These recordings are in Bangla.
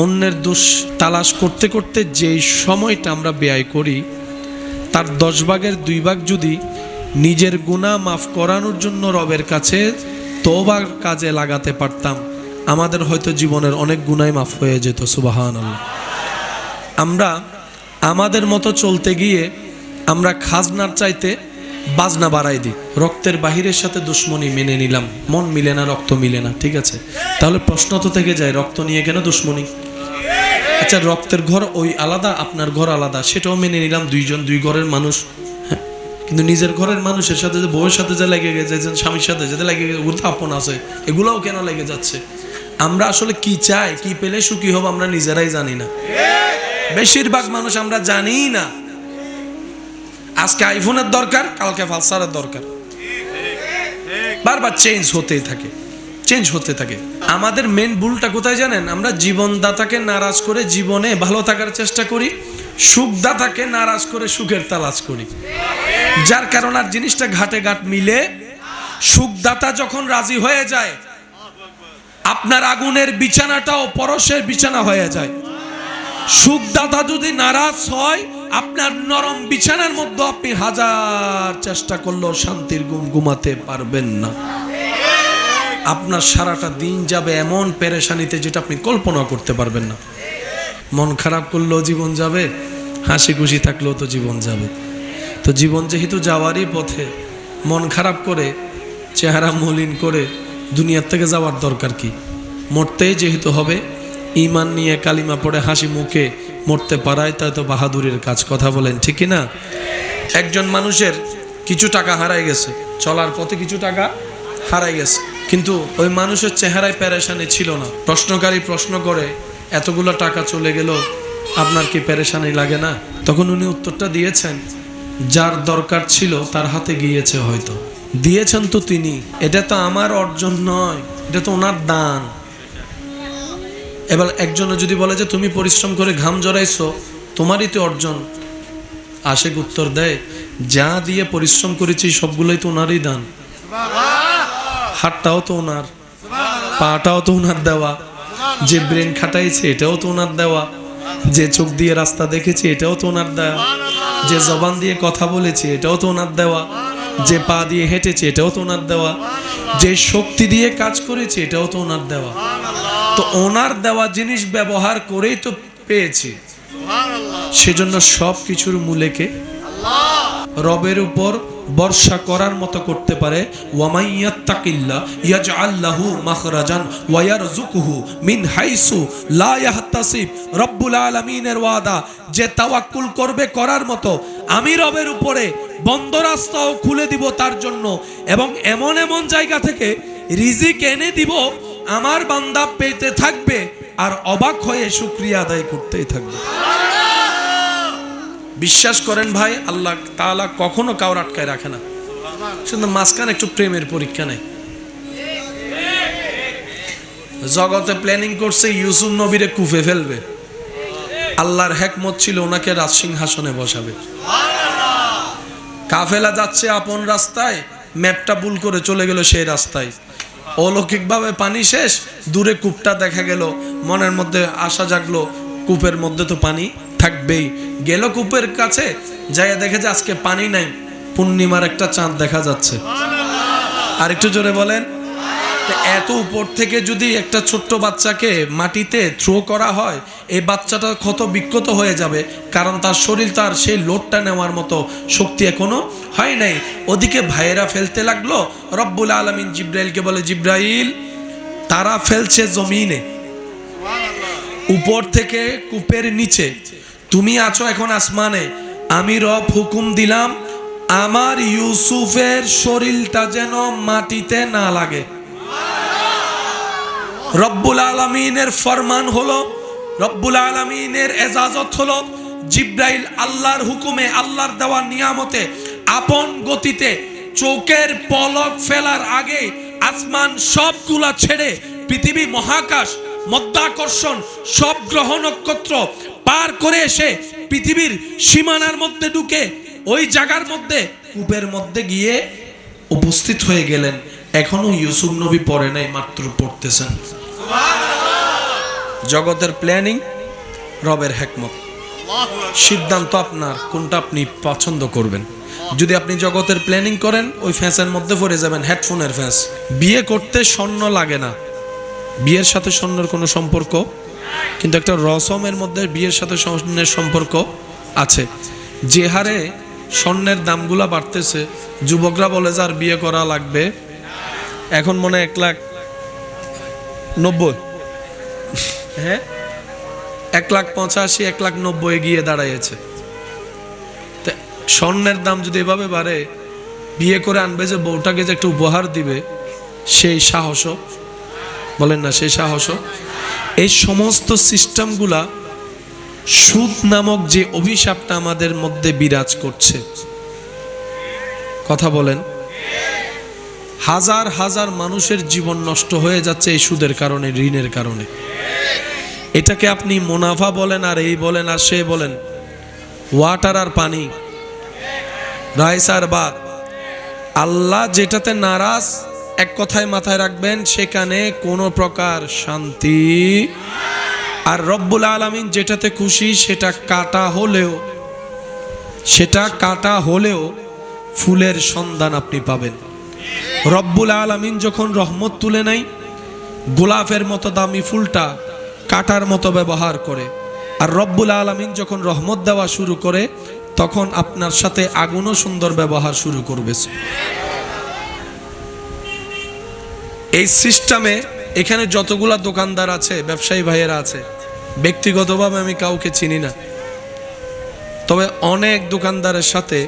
অন্যের দোষ তালাশ করতে করতে যেই সময়টা আমরা ব্যয় করি তার 10 ভাগের 2 ভাগ যদি নিজের গুনাহ মাফ করানোর জন্য রবের কাছে তওবার কাজে লাগাতে পারতাম, আমাদের হয়তো জীবনের অনেক গুনাহ মাফ হয়ে যেত। সুবহানাল্লাহ। আমরা আমাদের মতো চলতে গিয়ে আমরা খাজনার চাইতে বাজনা বাড়াই দিই। রক্তের বাহিরের সাথে দুশ্মনী মেনে নিলাম, মন মিলে না, রক্ত মিলে না, ঠিক আছে, তাহলে প্রশ্ন তো থেকে যায় রক্ত নিয়ে কেন দুশ্মনী? আচ্ছা, রক্তের ঘর ওই আলাদা, আপনার ঘর আলাদা, সেটাও মেনে নিলাম, দুইজন দুই ঘরের মানুষ, হ্যাঁ, কিন্তু নিজের ঘরের মানুষের সাথে যে বউয়ের সাথে যে লেগে গেছে, স্বামীর সাথে যেতে লেগে গেছে, ওগুলো তো আপন আছে, এগুলোও কেন লেগে যাচ্ছে? আমরা আসলে কি চাই, কি পেলে সুখী হব আমরা নিজেরাই জানি না। বেশিরভাগ মানুষ আমরা জানি না। আজকে আইফোনের দরকার, কালকে পালসারের দরকার, বারবার চেঞ্জ হতেই থাকে, চেঞ্জ হতে থাকে। আমাদের মেন ভুলটা কোথায় জানেন? আমরা জীবনদাতাকে নারাজ করে জীবনে ভালো থাকার চেষ্টা করি, সুখদাতাকে নারাজ করে সুখের তালাশ করি, যার কারণে আর জিনিসটা ঘাটে ঘাট মিলে। সুখদাতা যখন রাজি হয়ে যায়, আপনার আগুনের বিছানাটাও পরশের বিছানা হয়ে যায়। সুখদাতা যদি নারাজ হয়, আপনার নরম বিছানার মধ্যে আপনি হাজার চেষ্টা করলেও শান্তির ঘুম ঘুমাতে পারবেন না। আপনার সারাটা দিন যাবে এমন পেরেশানিতে যেটা আপনি কল্পনা করতে পারবেন না। মন খারাপ করলেও জীবন যাবে, হাসি খুশি থাকলেও তো জীবন যাবে। তো জীবন যেহেতু যাওয়ারই পথে, মন খারাপ করে চেহারা মলিন করে দুনিয়ার থেকে যাওয়ার দরকার কি? মরতেই যেহেতু হবে, ঈমান নিয়ে কালিমা পড়ে হাসি মুখে মরতে পারাই তাই তো বাহাদুরের কাজ। কথা বলেন ঠিক কি না? একজন মানুষের কিছু টাকা হারাই গেছে, চলার পথে কিছু টাকা হারাই গেছে, কিন্তু ওই মানুষের চেহারায় পেরেশানি ছিল না। প্রশ্নকারী প্রশ্ন করে, এতগুলো টাকা চলে গেল, আপনার কি পেরেশানি লাগে না? তখন উনি উত্তরটা দিয়েছেন, যার দরকার ছিল তার হাতে গিয়েছে, হয়তো দিয়েছেন তো তিনি, এটা তো আমার অর্জন নয়, এটা তো ওনার দান। এবার একজনে যদি বলে যে তুমি পরিশ্রম করে ঘাম জড়াইছো, তোমারই তো অর্জন, আশিক উত্তর দেয়, যা দিয়ে পরিশ্রম করেছি সবগুলোই তো ওনারই দান। হাতটাও তো ওনার, পাটাও তো ওনার দেওয়া, যে ব্রেন খাটাইছে এটাও তো ওনার দেওয়া, যে চোখ দিয়ে রাস্তা দেখেছি এটাও তো ওনার দেওয়া, যে জবান দিয়ে কথা বলেছি এটাও তো ওনার দেওয়া, যে পা দিয়ে হেঁটেছি এটাও তো ওনার দেওয়া, যে শক্তি দিয়ে কাজ করেছি এটাও তো ওনার দেওয়া। তো ওনার দেওয়া জিনিস ব্যবহার করেই তো পেয়েছি। সেজন্য সব কিছুর মূলেকে রবের উপর ভরসা করার মতো করতে পারে। ওয়ামাই ইয়াত্তাকিল্লাহ ইয়াজআল লাহু মাখরাজান ওয়া ইয়ারযুকুহু মিন হাইসু লা ইয়াহতাসিব। রব্বুল আলামিনের ওয়াদা, যে তাওয়াক্কুল করবে করার মতো, আমি রবের উপরে বন্ধ রাস্তাও খুলে দিব তার জন্য, এবং এমন এমন জায়গা থেকে রিজিক এনে দিব, আমার বান্দা পেতে থাকবে আর অবাক হয়ে শুকরিয়া আদায় করতেই থাকবে। বিশ্বাস করেন ভাই, আল্লাহ তাআলা কখনো কাউর আটকায় রাখে না। শুধু মাঝখানে একটু প্রেমের পরীক্ষা নেই। জগতে প্ল্যানিং করছে ইউসুফ নবীরে কুফে ফেলবে, আল্লাহর হিকমত ছিল ওনাকে রাজসিংহাসনে বসাবে। কাফেলা যাচ্ছে আপন রাস্তায়, ম্যাপটা ভুল করে চলে গেল সেই রাস্তায়, অলৌকিকভাবে পানি শেষ, দূরে কূপটা দেখা গেল, মনের মধ্যে আশা জাগলো কূপের মধ্যে তো পানি থাকবেই। গেল কূপের কাছে, যাইয়া দেখে যে আজকে পানি নাই, পূর্ণিমার একটা চাঁদ দেখা যাচ্ছে। আর একটু জোরে বলেন। এত উপর থেকে যদি একটা ছোট্ট বাচ্চাকে মাটিতে থ্রো করা হয়, এই বাচ্চাটা ক্ষত বিক্ষত হয়ে যাবে, কারণ তার শরীর তার সেই লোডটা নেওয়ার মতো শক্তি এখনো হয় নাই। ওদিকে ভাইয়েরা ফেলতে লাগলো, রব্বুল আলামিন জিব্রাইলকে বলে, জিব্রাইল তারা ফেলছে জমিনে, উপর থেকে কূপের নিচে, তুমি আছো এখন আসমানে, আমি রব হুকুম দিলাম আমার ইউসুফের শরীরটা যেন মাটিতে না লাগে। রব্বুল আলামিনের ফরমান হলো, রব্বুল আলামিনের এজাজত হলো, জিব্রাইল আল্লাহর হুকুমে, আল্লাহর দেওয়া নিয়ামতে আপন গতিতে চোখের পলক ফেলার আগে আসমান সবগুলা ছেড়ে পৃথিবী, মহাকাশ, মধ্যাকর্ষণ, সব গ্রহ নক্ষত্র পার করে এসে পৃথিবীর সীমানার মধ্যে ঢুকে ওই জায়গার মধ্যে কূপের মধ্যে গিয়ে উপস্থিত হয়ে গেলেন। এখনো ইউসুফ নবী পড়ে নাই, মাত্র পড়তেছেন। জগতের প্ল্যানিং, রবের হিকমত। সিদ্ধান্ত আপনার, কোনটা আপনি পছন্দ করবেন। যদি আপনি জগতের প্ল্যানিং করেন, ওই ফ্যাঁসের মধ্যে পড়ে যাবেন, হেডফোনের ফ্যাঁস। বিয়ে করতে স্বর্ণ লাগে না, বিয়ের সাথে স্বর্ণের কোনো সম্পর্ক, কিন্তু একটা রসমের মধ্যে বিয়ের সাথে স্বর্ণের সম্পর্ক আছে। যে হারে স্বর্ণের দামগুলা বাড়তেছে, যুবকরা বলে যে আর বিয়ে করা লাগবে, এখন মনে 1,90,000, হ্যাঁ 1,85,000, 1,90,000 গিয়ে দাঁড়াইছে। স্বর্ণের দাম যদি এভাবে বাড়ে, বিয়ে করে আনবে যে বউটাকে যে একটা উপহার দিবে, সেই সাহসও বলেন না, সেই সাহসও। এই সমস্ত সিস্টেমগুলা সুদ নামক যে অভিশাপটা আমাদের মধ্যে বিরাজ করছে, কথা বলেন, হাজার হাজার মানুষের জীবন নষ্ট হয়ে যাচ্ছে এই সুদের কারণে, ঋণের কারণে। এটাকে আপনি মুনাফা বলেন, আর এই বলেন, আর সে বলেন, ওয়াটার আর পানি, রাইস আর ভাত। আল্লাহ যেটাতে নারাজ, এক কথায় মাথায় রাখবেন, সেখানে কোনো প্রকার শান্তি। আর রব্বুল আলামিন যেটাতে খুশি, সেটা কাটা হলেও ফুলের সন্ধান আপনি পাবেন। রব্বুল আলামিন যখন রহমত তুলে নেয়, গোলাপের মতো দামি ফুলটা কাটার মতো ব্যবহার করে। আর রব্বুল আলামিন যখন রহমত দেওয়া শুরু করে, তখন আপনার সাথে আগুনও সুন্দর ব্যবহার শুরু করবে। এই সিস্টেমে এখানে যতগুলা দোকানদার আছে, ব্যবসায়ী ভাইয়েরা আছে, ব্যক্তিগতভাবে আমি কাউকে চিনি না, তবে অনেক দোকানদারের সাথে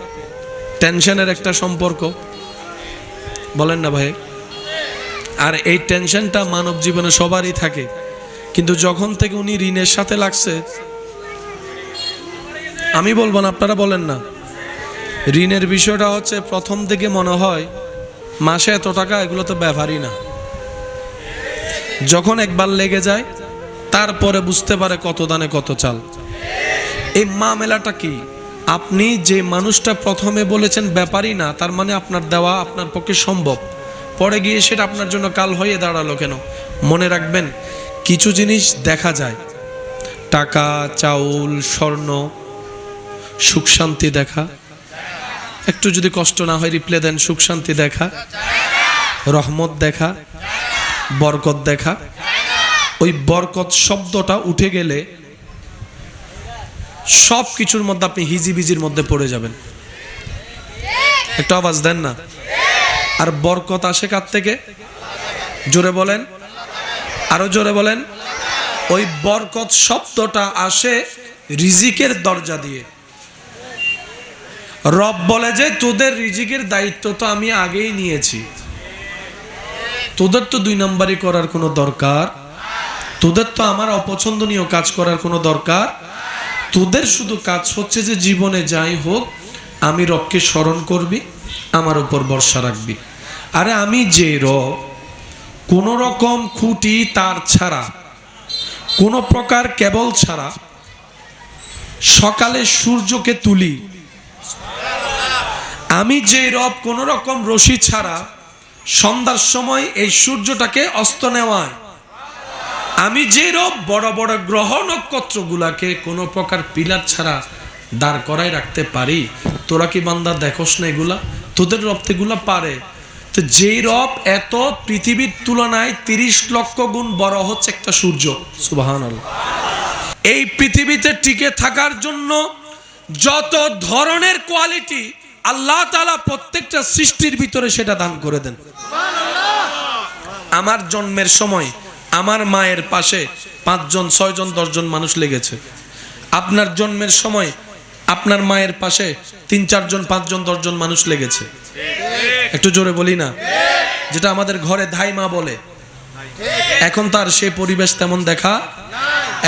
টেনশনের একটা সম্পর্ক, বলেন না ভাই? আর এই টেনশনটা মানব জীবনে সবারই থাকে, কিন্তু যখন থেকে উনি ঋণের সাথে লাগছে, আমি বলবো না, আপনারা বলেন না, ঋণের বিষয়টা হচ্ছে প্রথম দিকে মনে হয় মাসে এত টাকা, এগুলো তো ব্যাপারই না। যখন একবার লেগে যায়, তারপরে বুঝতে পারে কত দানে কত চাল। এই মামলাটা কি? আপনি যে মানুষটা প্রথমে বলেছেন ব্যাপারই না, তার মানে আপনার দেওয়া আপনার পক্ষে সম্ভব, পরে গিয়ে সেটা আপনার জন্য কাল হয়ে দাঁড়ালো কেন? মনে রাখবেন, কিছু জিনিস দেখা যায়, টাকা, চাউল, স্বর্ণ, সুখ শান্তি দেখা, একটু যদি কষ্ট না হয় রিপ্লে দেন, সুখ শান্তি দেখা, রহমত দেখা, বরকত দেখা। ওই বরকত শব্দটা উঠে গেলে সব কিছুর মধ্যে আপনি হিজিবিজির মধ্যে পড়ে যাবেন। একটু আওয়াজ দেন না। আর বরকত আসে কার থেকে? জোরে বলেন, আরো জোরে বলেন। ওই বরকত শব্দটা আসে রিজিকের দরজা দিয়ে। রব বলে যে তোদের রিজিকের দায়িত্ব তো আমি আগেই নিয়েছি, তোদের তো 2 নম্বরই করার কোনো দরকার, তোদের তো আমার অপছন্দনীয় কাজ করার কোনো দরকার, তোদের শুধু কাজ হচ্ছে যে জীবনে যাই হোক আমি রবকে স্মরণ করবি, আমার উপর ভরসা রাখবি। আরে আমি যে রব, কোন রকম খুঁটি তার ছাড়া, কোন প্রকার কেবল ছাড়া সকালে সূর্যকে তুলি, আমি যে রব কোন রকম রশি ছাড়া সন্ধ্যার সময় এই সূর্যটাকে অস্ত নেওয়ায়, আমি যে রব বড় বড় গ্রহ নক্ষত্রগুলাকে কোনো প্রকার পিলার ছাড়া দাঁড় করায় রাখতে পারি। তোরা কি বান্দা দেখোস না এগুলা? তোদের রব এগুলা পারে। তো যেই রব এত পৃথিবীর তুলনায় 30 লক্ষ গুণ বড় হচ্ছে একটা সূর্য, সুবহানাল্লাহ। এই পৃথিবীতে টিকে থাকার জন্য যত ধরনের কোয়ালিটি আল্লাহ তাআলা প্রত্যেকটা সৃষ্টির ভিতরে সেটা দান করে দেন। আমার জন্মের সময় আমার মায়ের পাশে 5 জন, 6 জন, 10 জন মানুষ লেগেছে। আপনার জন্মের সময় আপনার মায়ের পাশে 3, 4 জন, 5 জন, 10 জন মানুষ লেগেছে। একটু জোরে বলি না, যেটা আমাদের ঘরে ধাইমা বলে। এখন তার সেই পরিবেশ তেমন দেখা,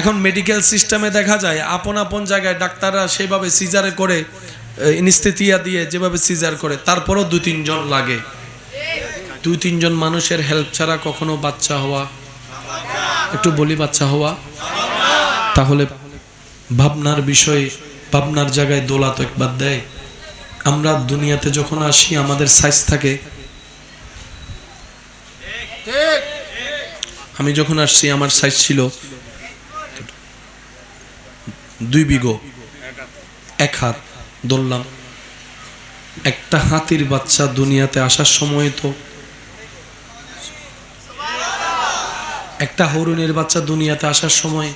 এখন মেডিকেল সিস্টেমে দেখা যায় আপন আপন জায়গায় ডাক্তাররা সেভাবে সিজারে করে, ইনস্থেথিয়া দিয়ে যেভাবে সিজার করে, তারপরও 2-3 জন লাগে। 2-3 জন মানুষের হেল্প ছাড়া কখনো বাচ্চা হওয়া, একটু বলি বাচ্চা হওয়া, তাহলে ভাবনার বিষয়, ভাবনার জায়গায় দোলা তো একবার দেয়। আমরা দুনিয়াতে যখন আসি আমাদের সাইজ থাকে, আমি যখন আসছি আমার সাইজ ছিল 2 বিঘো 1 হাত ধরলাম। একটা হাতির বাচ্চা দুনিয়াতে আসার সময় তো, একটা হরিণের বাচ্চা দুনিয়াতে আসার সময়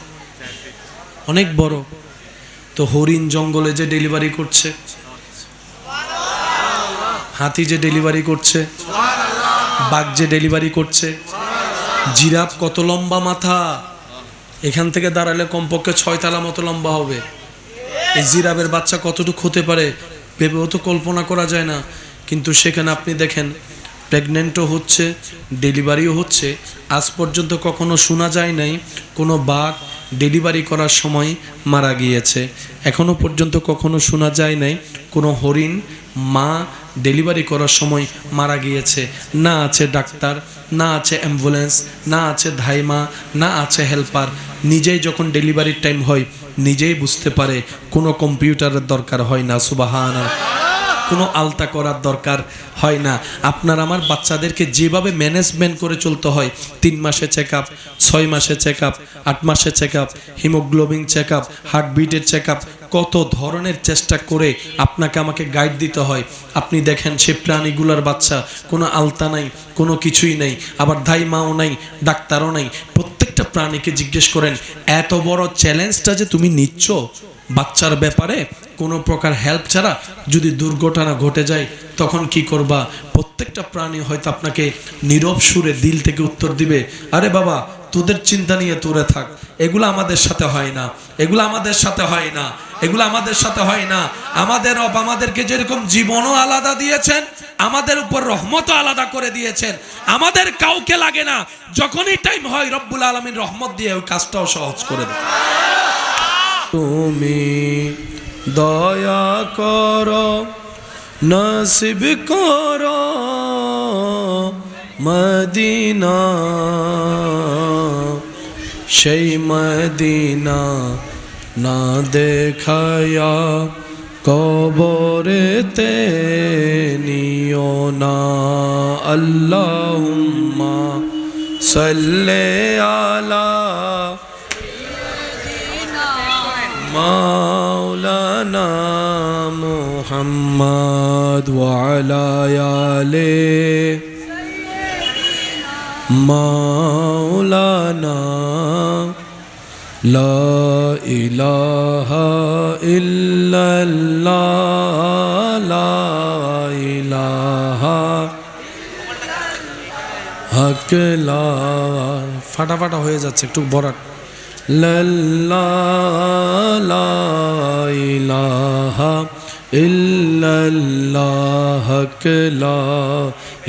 অনেক বড়। তো হরিণ জঙ্গলে যে ডেলিভারি করছে, হাতি যে ডেলিভারি করছে, বাঘ যে ডেলিভারি করছে, জিরাফ কত লম্বা মাথা, এখান থেকে দাঁড়ালে কমপক্ষে 6 তলা মতো লম্বা হবে। এই জিরাফের বাচ্চা কতটুকু হতে পারে ভেবেও তো কল্পনা করা যায় না। কিন্তু সেখানে আপনি দেখেন প্রেগনেন্টও হচ্ছে, ডেলিভারিও হচ্ছে। আজ পর্যন্ত কখনো শোনা যায় নাই কোনো বাঘ ডেলিভারি করার সময় মারা গিয়েছে। এখনো পর্যন্ত কখনো শোনা যায় নাই কোনো হরিণ মা ডেলিভারি করার সময় মারা গিয়েছে। না আছে ডাক্তার, না আছে অ্যাম্বুলেন্স, না আছে ধাইমা, না আছে হেল্পার। নিজেই যখন ডেলিভারির টাইম হয় নিজেই বুঝতে পারে। কোনো কম্পিউটারের দরকার হয় না, সুবহানাল্লাহ, কোনো আলতা করার দরকার হয় না। আপনার আমার বাচ্চাদেরকে যেভাবে ম্যানেজমেন্ট করে চলতে হয়, 3 মাসে চেক আপ, 6 মাসে চেক আপ, 8 মাসে check up, haemoglobin check up, হার্টবিটের চেক আপ, কত ধরনের চেষ্টা করে আপনাকে আমাকে গাইড দিতে হয়। আপনি দেখেন সে প্রাণীগুলার বাচ্চা কোনো আলতা নাই, কোনো কিছুই নাই, আবার ধাইমাও নাই, ডাক্তারও নাই। প্রত্যেকটা প্রাণীকে জিজ্ঞেস করেন, এত বড় চ্যালেঞ্জটা যে তুমি নিচ্ছ বাচ্চার ব্যাপারে কোনো প্রকার হেল্প ছাড়া, যদি দুর্ঘটনা ঘটে যায় তখন কি করবা? প্রত্যেকটা প্রাণী হয়তো আপনাকে নীরব সুরে দিল থেকে উত্তর দিবে, আরে বাবা তোদের চিন্তা নিয়ে তোরে থাক, এগুলো আমাদের সাথে হয় না, এগুলো আমাদের সাথে হয় না, এগুলো আমাদের সাথে হয় না। আমাদের রব আমাদেরকে যেরকম জীবনও আলাদা দিয়েছেন, আমাদের উপর রহমতও আলাদা করে দিয়েছেন। আমাদের কাউকে লাগে না, যখনই টাইম হয় রব্বুল আলামিন রহমত দিয়ে ওই কাজটাও সহজ করে দেয়। তুমি দয়া করো, নসিব করো মদিনা, সেই মদিনা না দেখায়া কবরেতে নিও না। আল্লাহুম্মা সাল্লি আলা মাওলানা মুহাম্মদ ওয়া আলা আলি মাওলানা। লা ইলাহা ইল্লাল্লাহ, লা ইলাহা হক, লা ফাটা হয়ে যাচ্ছে একটু বরাট, লা ইলাহা ইল্লাল্লাহ হক, লা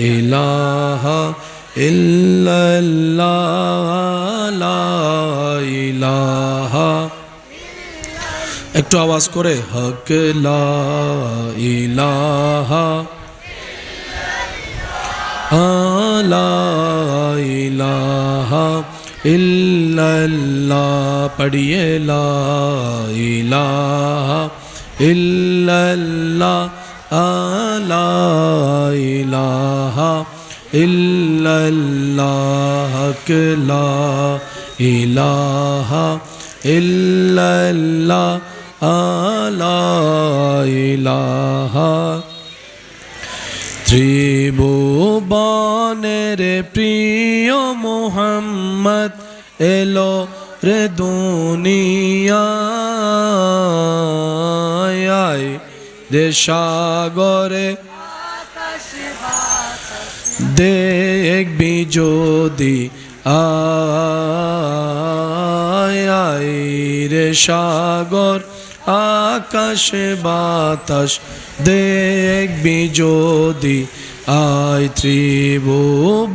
ইলাহা ইল্লাল্লাহ, লা ইলাহা, একটু আওয়াজ করে, হক লা ইলাহা লা ইলাহা ইল্লাল্লাহ, পড়িয়ে লা ইলাহা ইল্লাল্লাহ, লা ইলাহা ইল্লাল্লাহ হক, লা ইলাহা ইল্লাল্লাহ, লা ইলাহা। ত্রিভুবনের প্রিয় মুহাম্মদ এলো রে দুনিয়ায়, রে সাগরে দেখবি যদি আয়, রে সাগর আকাশ বাতাস দেখবি যদি আয়। ত্রিভুবনের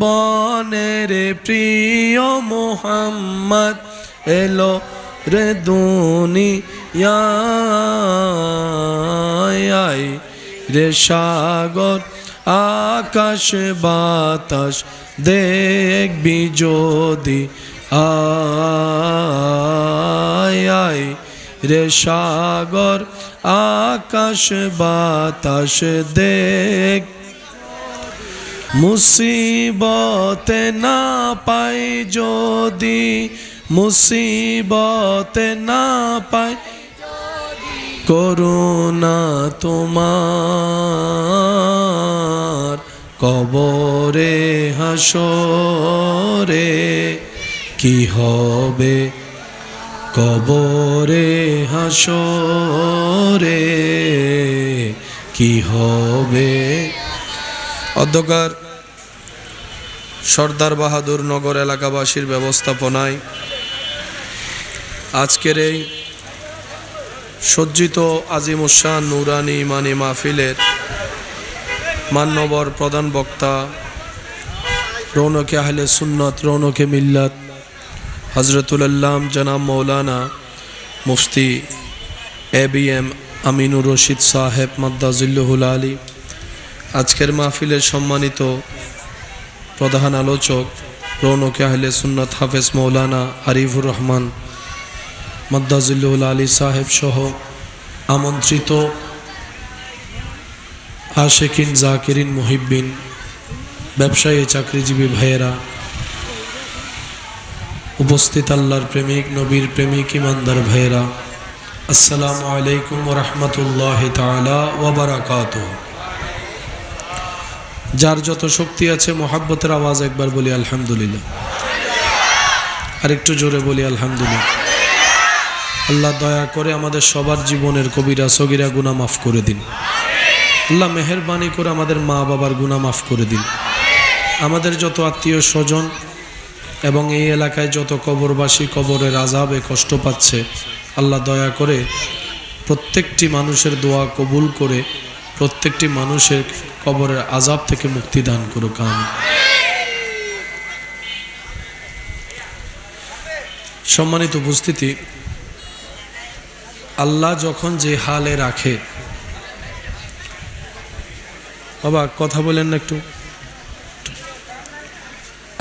প্রিয় মুহাম্মদ এলো রে দুনিয়ায়, রে সাগর আকাশ বাতাস দেখবি যদি আয়, রে সাগর আকাশ বাতাস দেখ। মুসিবতে না পাই যদি, মুসিবতে না পাই করুণা তোমার কবরে হাসরে কি হবে কবরে হাসরে কি হবে। অধ্যকার সর্দার বাহাদুর নগর এলাকাবাসীর ব্যবস্থাপনায় আজকের এই সজ্জিত আজিমুসান নুরানি ইমানি মাহফিলের মান্যবর প্রধান বক্তা রৌনকে আহলে সুন্নত রৌনকে মিল্লাত হজরতুল আল্লাম জনাব মৌলানা মুফতি ABM আমিনুর রশিদ সাহেব মাদ্দাজিল্লুহুল আলী, আজকের মাহফিলের সম্মানিত প্রধান আলোচক রৌনকে আহলে সুন্নত হাফেজ মৌলানা আরিফুর রহমান মাদ্দাজিল্লুহুল আলী সাহেব সহ আমন্ত্রিত আশেকিন জাকিরিন মুহিব্বিন ব্যবসায়ী চাকরিজীবী ভাইয়েরা, উপস্থিত আল্লাহর প্রেমিক নবীর প্রেমিক ইমানদার ভাইয়েরা, আসসালামু আলাইকুম ওয়া রাহমাতুল্লাহি তাআলা ওয়া বারাকাতুহু। যার যত শক্তি আছে মোহাব্বতের আওয়াজ একবার বলি আলহামদুলিল্লাহ, আরেকটু জোরে বলি আলহামদুলিল্লাহ। আল্লাহ দয়া করে আমাদের সবার জীবনের কবিরা সগীরা গুনাহ মাফ করে দিন। আল্লাহ মেহেরবানি করে আমাদের মা বাবার গুনাহ মাফ করে দিন। আমাদের যত আত্মীয় স্বজন এবং এই এলাকায় যত কবরবাসী কবরের আযাবে কষ্ট পাচ্ছে, আল্লাহ দয়া করে প্রত্যেকটি মানুষের দোয়া কবুল করে প্রত্যেকটি মানুষের কবরের আযাব থেকে মুক্তি দান করুক আমিন। সম্মানিত উপস্থিতি, আল্লাহ যখন যে হালে রাখে, বাবা কথা বলেন না একটু,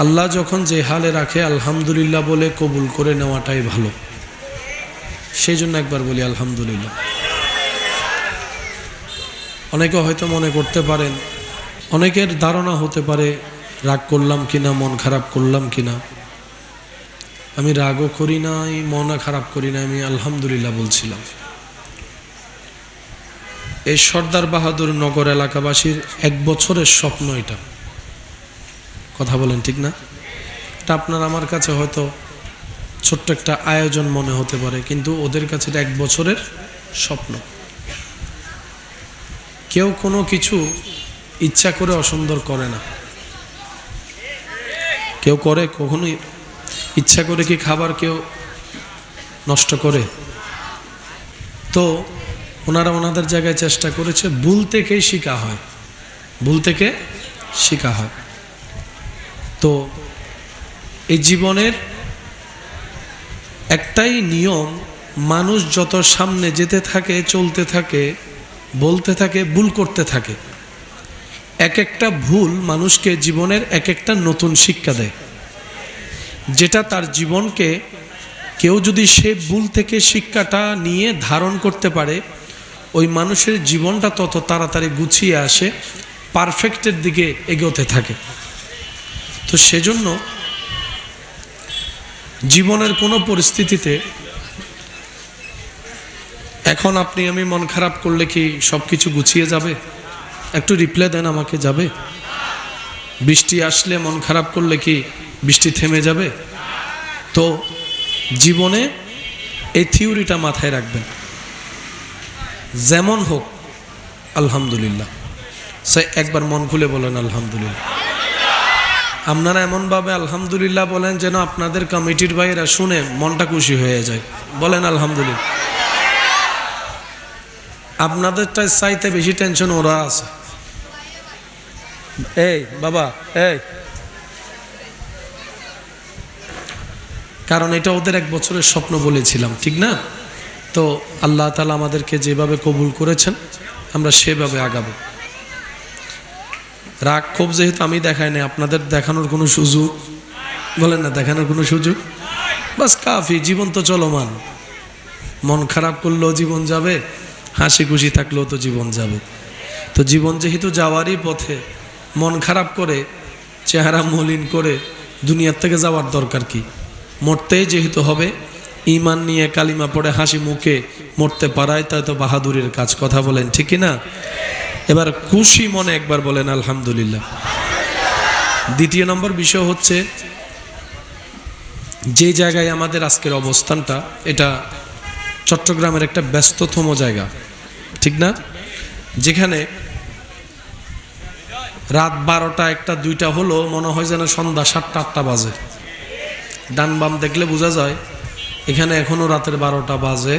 আল্লাহ যখন যে হালে রাখে আলহামদুলিল্লাহ বলে কবুল করে নেওয়াটাই ভালো। সেই জন্য একবার বলি আলহামদুলিল্লাহ। অনেকে হয়তো মনে করতে পারেন, অনেকের ধারণা হতে পারে রাগ করলাম কিনা, মন খারাপ করলাম কিনা। আমি রাগও করি নাই, মনও খারাপ করি না, আমি আলহামদুলিল্লাহ বলছিলাম। এই সর্দার বাহাদুর নগর এলাকাবাসীর 1 বছরের স্বপ্ন এটা। কথা বলেন ঠিক না? এটা আপনার আমার কাছে হয়তো ছোট্ট একটা আয়োজন মনে হতে পারে, কিন্তু ওদের কাছে এটা 1 বছরের স্বপ্ন। কেউ কোনো কিছু ইচ্ছা করে অসুন্দর করে না। কেউ করে কখনোই ইচ্ছা করে কি খাবার কেউ নষ্ট করে? তো ওনারা ওনাদের জায়গায় চেষ্টা করেছে, ভুল থেকেই শিখা হয়, ভুল থেকে শিখা হয়। তো এই জীবনের একটাই নিয়ম, মানুষ যত সামনে যেতে থাকে, চলতে থাকে, বলতে থাকে, ভুল করতে থাকে, এক একটা ভুল মানুষকে জীবনের এক একটা নতুন শিক্ষা দেয়, যেটা তার জীবনকে কেউ যদি সে ভুল থেকে শিক্ষাটা নিয়ে ধারণ করতে পারে, ওই মানুষের জীবনটা তত তাড়াতাড়ি গুছিয়ে আসে, পারফেক্টের দিকে এগোতে থাকে। তো সেজন্য জীবনের কোনো পরিস্থিতিতে এখন আপনি আমি মন খারাপ করলে কি সব কিছু গুছিয়ে যাবে? একটু রিপ্লাই দেন আমাকে, যাবে? বৃষ্টি আসলে মন খারাপ করলে কি বৃষ্টি থেমে যাবে? তো জীবনে এই থিওরিটা মাথায় রাখবেন, যেমন হোক আলহামদুলিল্লাহ। সে একবার মন খুলে বলেন আলহামদুলিল্লাহ। আপনারা এমনভাবে আলহামদুলিল্লাহ বলেন যেন আপনাদের কমিটির ভাইয়েরা শুনে মনটা খুশি হয়ে যায়। বলেন আলহামদুলিল্লাহ। আপনাদেরটা চাইতে বেশি টেনশন ওরা আছে। এই বাবা, এই, কারণ এটা ওদের 1 বছরের স্বপ্ন বলেছিলাম, ঠিক না? তো আল্লাহ তাআলা আমাদেরকে যেভাবে কবুল করেছেন আমরা সেভাবে আগাবো। রাগ ক্ষোভ যেহেতু আমি দেখাই না, আপনাদের দেখানোর কোনো সুযোগ, বলেন না, দেখানোর কোনো সুযোগ, বাস কাফি। জীবন তো চলমান, মন খারাপ করলেও জীবন যাবে, হাসি খুশি থাকলেও তো জীবন যাবে। তো জীবন যেহেতু যাওয়ারই পথে, মন খারাপ করে চেহারা মলিন করে দুনিয়ার থেকে যাওয়ার দরকার কি? মরতেই যেহেতু হবে, ঈমান নিয়ে কালিমা পড়ে হাসি মুখে মরতে পারায় তা তো বাহাদুরের কাজ। কথা বলেন ঠিক কি না? এবার খুশি মনে একবার বলেন আলহামদুলিল্লাহ। দ্বিতীয় নম্বর বিষয় হচ্ছে, যে জায়গায় আমাদের আজকের অবস্থানটা, এটা চট্টগ্রামের একটা ব্যস্ততম জায়গা, ঠিক না? যেখানে রাত 12টা 1টা 2টা হলো মনে হয় যেন সন্ধ্যা 7টা 8টা বাজে। ডান বাম দেখলে বোঝা যায় এখানে এখনো রাতের 12টা বাজে।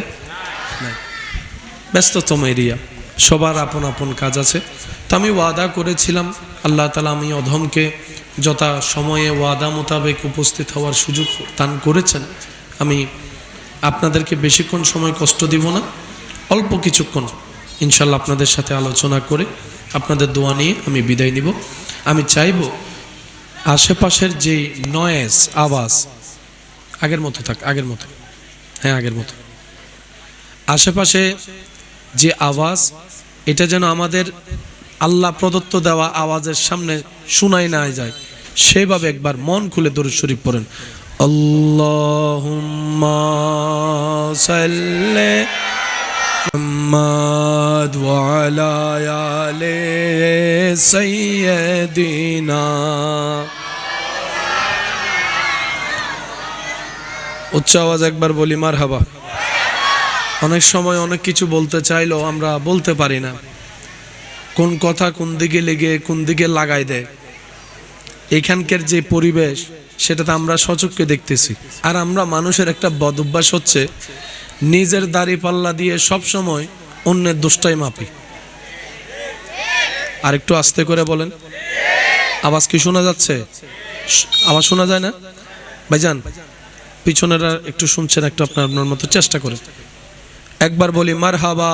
ব্যস্ততম এরিয়া, সবার আপন আপন কাজ আছে। তো আমি ওয়াদা করেছিলাম, আল্লাহ তাআলা আমি অধমকে যথা সময়ে ওয়াদা মোতাবেক উপস্থিত হওয়ার সুযোগ দান করেছেন। আমি আপনাদেরকে বেশিক্ষণ সময় কষ্ট দিব না, অল্প কিছুক্ষণ ইনশাল্লাহ আপনাদের সাথে আলোচনা করে আপনাদের দোয়া নিয়ে আমি বিদায় নিব। আমি চাইব আশেপাশের যে নয়েজ, আওয়াজ আগের মতো থাক, আগের মতো, হ্যাঁ আগের মতো। আশেপাশে যে আওয়াজ, এটা যেন আমাদের আল্লাহ প্রদত্ত দেওয়া আওয়াজের সামনে শোনাই না যায়, সেভাবে একবার মন খুলে দরুদ শরীফ পড়েন। আল্লাহুম্মা সাল্লি মুহাম্মাদ ওয়া আলা আলি সাইয়্যিদিনা। উচ্চ আওয়াজ একবার বলি মারহাবা। অনেক সময় অনেক কিছু বলতে চাইলেও আমরা বলতে পারি না, কোন কথা কোন দিকে লেগে কোন দিকে লাগাই দেয়। এখানকার যে পরিবেশ সেটাতে আমরা সচক্ষে দেখতেছি। আর আমরা মানুষের একটা বদ অভ্যাস হচ্ছে, নিজের দাড়ি পাল্লা দিয়ে সব সময় অন্যের দোষটাই মাপি। আর একটু আস্তে করে বলেন, আওয়াজ কি শোনা যাচ্ছে? আওয়াজ শোনা যায় না ভাইজান? পিছনেরা একটু শুনছেন, একটু আপনার মতো চেষ্টা করেন। একবার বলি মারহাবা।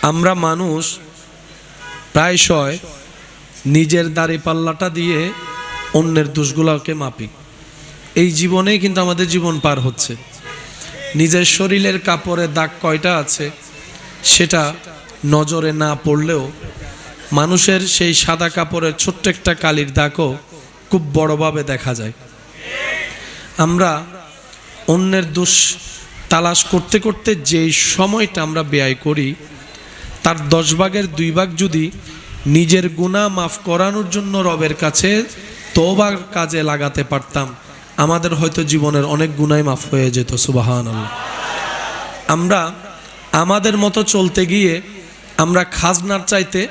আমরা মানুষ প্রায়শই নিজের দাড়ি পাল্লাটা দিয়ে অন্যের দোষগুলোকে মাপি। এই জীবনেই কিন্তু আমাদের জীবন পার হচ্ছে। নিজের শরীরের কাপড়ে দাগ কয়টা আছে সেটা নজরে না পড়লেও মানুষের সেই সাদা কাপড়ের ছোট্ট একটা কালির দাগও খুব বড়ভাবে দেখা যায়। আমরা অন্যের দোষ তালাশ করতে করতে যেই সময়টা আমরা ব্যয় করি, তার 10 ভাগের 2 ভাগ যদি নিজের গুনাহ মাফ করানোর জন্য রবের কাছে তওবার কাজে লাগাতে পারতাম, আমাদের হয়তো জীবনের অনেক গুনাহ মাফ হয়ে যেত। সুবহানাল্লাহ। আমরা আমাদের মতো চলতে গিয়ে আমরা খাজনার চাইতে